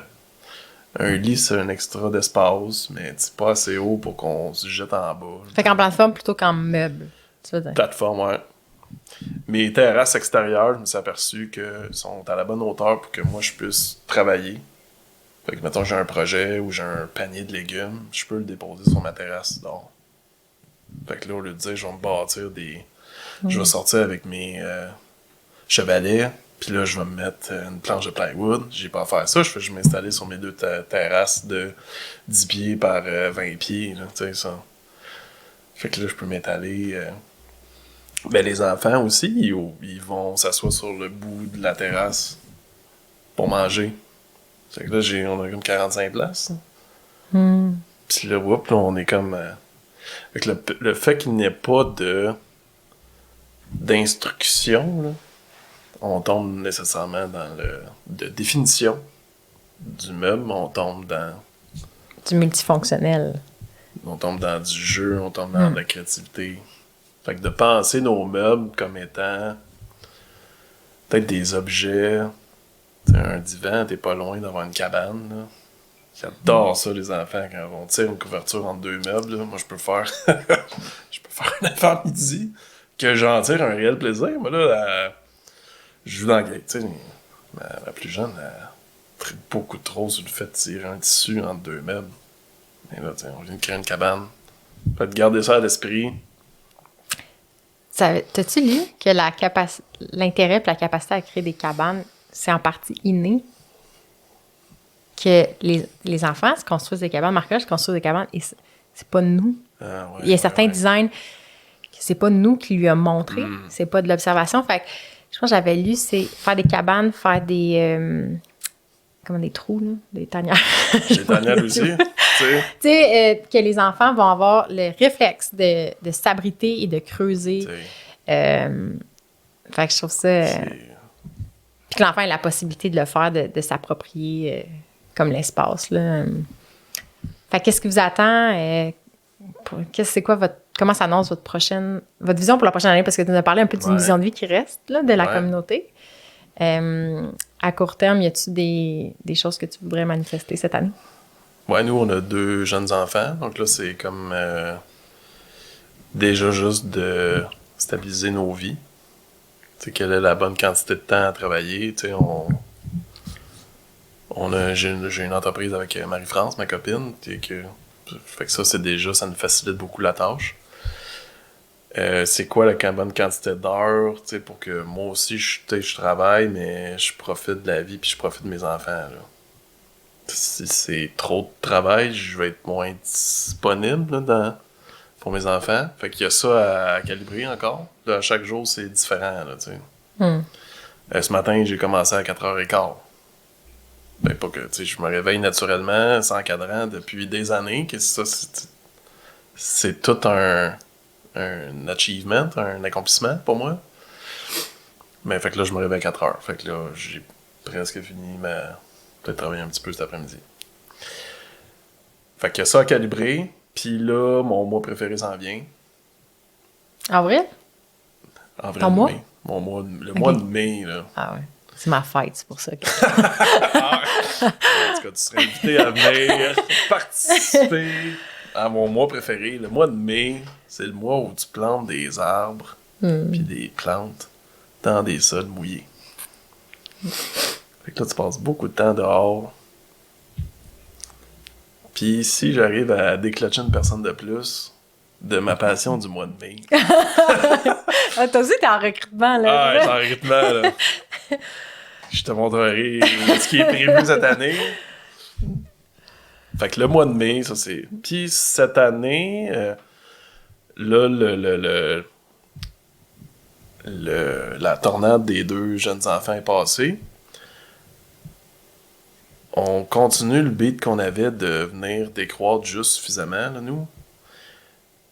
Un lit, c'est un extra d'espace, mais c'est pas assez haut pour qu'on se jette en bas. Fait qu'en plateforme plutôt qu'en meuble, tu veux dire? Plateforme, ouais. Mes terrasses extérieures, je me suis aperçu qu'elles sont à la bonne hauteur pour que moi, je puisse travailler. Fait que, mettons, j'ai un projet ou j'ai un panier de légumes, je peux le déposer sur ma terrasse dehors. Fait que là, au lieu de dire, je vais me bâtir je vais sortir avec mes chevalets, puis là, je vais me mettre une planche de plywood. J'ai pas à faire ça, je vais m'installer sur mes deux terrasses de 10 pieds par 20 pieds, là, tu sais, ça. Fait que là, je peux m'étaler... les enfants aussi, ils vont s'asseoir sur le bout de la terrasse pour manger. Fait que là, on a comme 45 places. Puis là, on est comme... Avec le fait qu'il n'y ait pas d'instruction, là, on tombe nécessairement dans de définition du meuble, on tombe dans... Du multifonctionnel. On tombe dans du jeu, on tombe dans de la créativité. Fait que de penser nos meubles comme étant peut-être des objets. T'sais, un divan, t'es pas loin d'avoir une cabane, là. J'adore ça, les enfants, quand on tire une couverture entre deux meubles, là. Moi, je peux faire un avant-midi que j'en tire un réel plaisir. Moi, là, je joue dans la grille. Tu sais, la plus jeune, elle tripe beaucoup trop sur le fait de tirer un tissu entre deux meubles. Et là, on vient de créer une cabane. Fait de garder ça à l'esprit. T'as-tu lu que l'intérêt et la capacité à créer des cabanes, c'est en partie inné? Que les enfants se construisent des cabanes, Marc-Ange se construit des cabanes, et c'est pas nous. Il y a certains designs que c'est pas nous qui lui a montré, c'est pas de l'observation. Fait que je pense que j'avais lu, c'est faire des cabanes, faire des... comme des trous, là, des tanières. Des tanières aussi, tu sais. Que les enfants vont avoir le réflexe de s'abriter et de creuser. Fait que je trouve ça... Puis que l'enfant ait la possibilité de le faire, de s'approprier comme l'espace, là. Fait qu'est-ce qui vous attend? C'est quoi votre comment s'annonce votre vision pour la prochaine année? Parce que tu nous as parlé un peu d'une vision de vie qui reste là, de la Ouais. communauté. À court terme, y a-tu des choses que tu voudrais manifester cette année? Ouais, nous, on a 2 jeunes enfants. Donc là, c'est comme déjà juste de stabiliser nos vies. Tu sais, quelle est la bonne quantité de temps à travailler. Tu sais, j'ai une entreprise avec Marie-France, ma copine. Fait que ça, c'est déjà, ça nous facilite beaucoup la tâche. C'est quoi la bonne quantité d'heures, tu sais, pour que moi aussi, je travaille, mais je profite de la vie puis je profite de mes enfants, là. Si c'est trop de travail, je vais être moins disponible là, pour mes enfants. Fait qu'il y a ça à calibrer encore. Là, chaque jour, c'est différent, là, tu sais. Ce matin, j'ai commencé à 4h15. Ben, pas que, tu sais, je me réveille naturellement, sans cadran, depuis des années. Que ça, c'est tout un achievement, un accomplissement pour moi. Mais fait que là, je me réveille à 4h. Fait que là, j'ai presque fini peut-être travailler un petit peu cet après-midi. Fait qu'il y a ça à calibrer. Puis là, mon mois préféré s'en vient. En vrai? En vrai, Ton mois? mai. Le mois de mai, là. Ah ouais. C'est ma fête, c'est pour ça que... En tout cas, tu serais invité à venir participer à mon mois préféré. Le mois de mai, c'est le mois où tu plantes des arbres puis des plantes dans des sols mouillés. Fait que là, tu passes beaucoup de temps dehors. Puis si j'arrive à déclencher une personne de plus de ma passion du mois de mai... Ah, toi aussi, t'es en recrutement, là. Ah, j'ai un rythme, là. Je te montrerai ce qui est prévu cette année. Fait que le mois de mai, ça c'est... Puis cette année, là, la tornade des 2 jeunes enfants est passée. On continue le beat qu'on avait de venir décroître juste suffisamment, là, nous.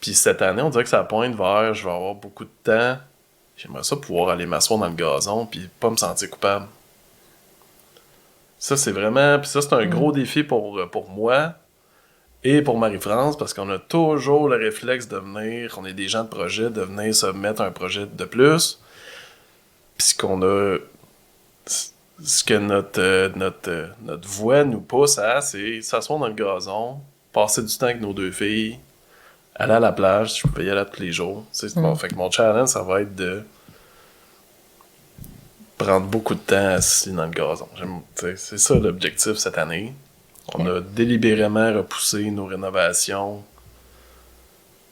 Puis cette année, on dirait que ça pointe vers, je vais avoir beaucoup de temps. J'aimerais ça pouvoir aller m'asseoir dans le gazon puis pas me sentir coupable. Ça, c'est vraiment... Puis ça, c'est un gros défi pour moi et pour Marie-France parce qu'on a toujours le réflexe de venir, on est des gens de projet, de venir se mettre un projet de plus. Puis ce qu'on a... Ce que notre voix nous pousse à, c'est s'asseoir dans le gazon, passer du temps avec nos 2 filles, aller à la plage, je peux y aller tous les jours. Bon, fait que mon challenge, ça va être de prendre beaucoup de temps assis dans le gazon. C'est ça l'objectif cette année. On a délibérément repoussé nos rénovations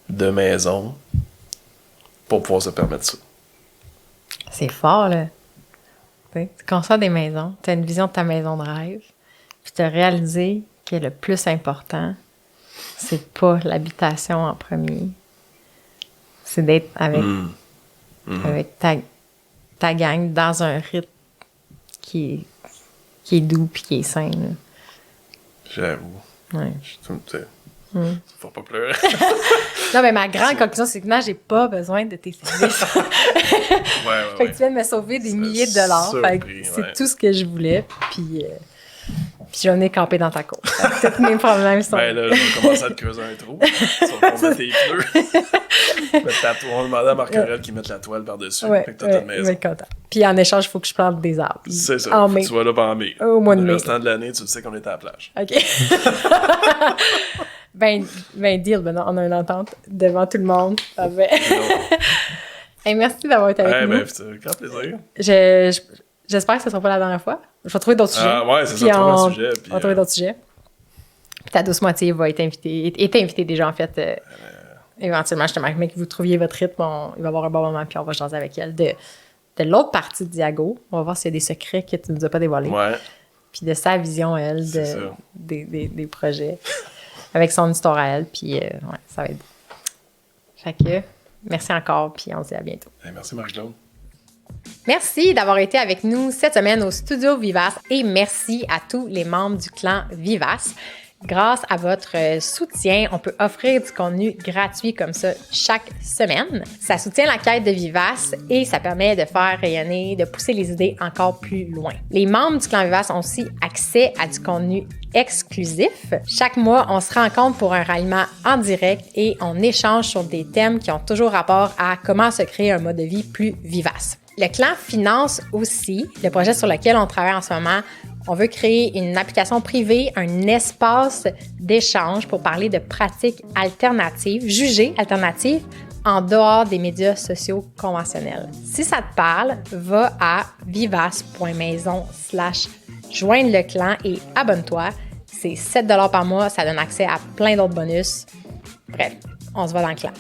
de maison pour pouvoir se permettre ça. C'est fort, là. Tu construis des maisons, tu as une vision de ta maison de rêve, puis tu as réalisé que le plus important, c'est pas l'habitation en premier. C'est d'être avec ta gang dans un rythme qui est doux puis qui est sain. Là. J'avoue. Ouais. Ça ne faut pas pleurer. Non, mais ma grande conclusion, c'est que non, j'ai pas besoin de tes services. Fait que tu viens de me sauver des milliers de dollars. Fait que c'est tout ce que je voulais. Puis j'en ai campé dans ta cour. Tous mes problèmes sont... Ben là, je vais commencer à te creuser un trou. Sur pour mettre tes pneus. On va demander à Marc-Aurèle qu'il mette la toile par-dessus. Ouais, fait que t'as ta maison. Ouais, content. Puis en échange, il faut que je plante des arbres. C'est ça. En Faut mai. que tu sois là pendant mai. Au mois de mai. Le restant de l'année, tu sais qu'on est à la plage. OK. ben, deal, Benoît, on a une entente devant tout le monde. Ah ben. Hey, merci d'avoir été avec nous. Ben, c'est un grand plaisir. J'espère que ce ne sera pas la dernière fois. Je vais trouver d'autres sujets. Ah ouais, c'est Puis ça, trouver un sujet. On va trouver d'autres sujets. Puis ta douce moitié va être invitée. Est invitée déjà, en fait. Éventuellement, justement, mais que vous trouviez votre rythme, il va y avoir un bon moment, puis on va jaser avec elle de l'autre partie de Diago. On va voir s'il y a des secrets que tu ne nous as pas dévoilés. Ouais. Puis de sa vision, elle, des projets. Avec son histoire à elle, puis ouais, ça va être beau. Fait que, merci encore, puis on se dit à bientôt. Merci Marie-Claude. Merci d'avoir été avec nous cette semaine au Studio Vivace et merci à tous les membres du clan Vivace. Grâce à votre soutien, on peut offrir du contenu gratuit comme ça chaque semaine. Ça soutient la quête de Vivace et ça permet de faire rayonner, de pousser les idées encore plus loin. Les membres du clan Vivace ont aussi accès à du contenu exclusif. Chaque mois, on se rencontre pour un ralliement en direct et on échange sur des thèmes qui ont toujours rapport à comment se créer un mode de vie plus vivace. Le clan finance aussi le projet sur lequel on travaille en ce moment. On veut créer une application privée, un espace d'échange pour parler de pratiques alternatives, jugées alternatives, en dehors des médias sociaux conventionnels. Si ça te parle, va à vivace.maison/joindre le clan et abonne-toi. C'est 7 $ par mois, ça donne accès à plein d'autres bonus. Bref, on se voit dans le clan.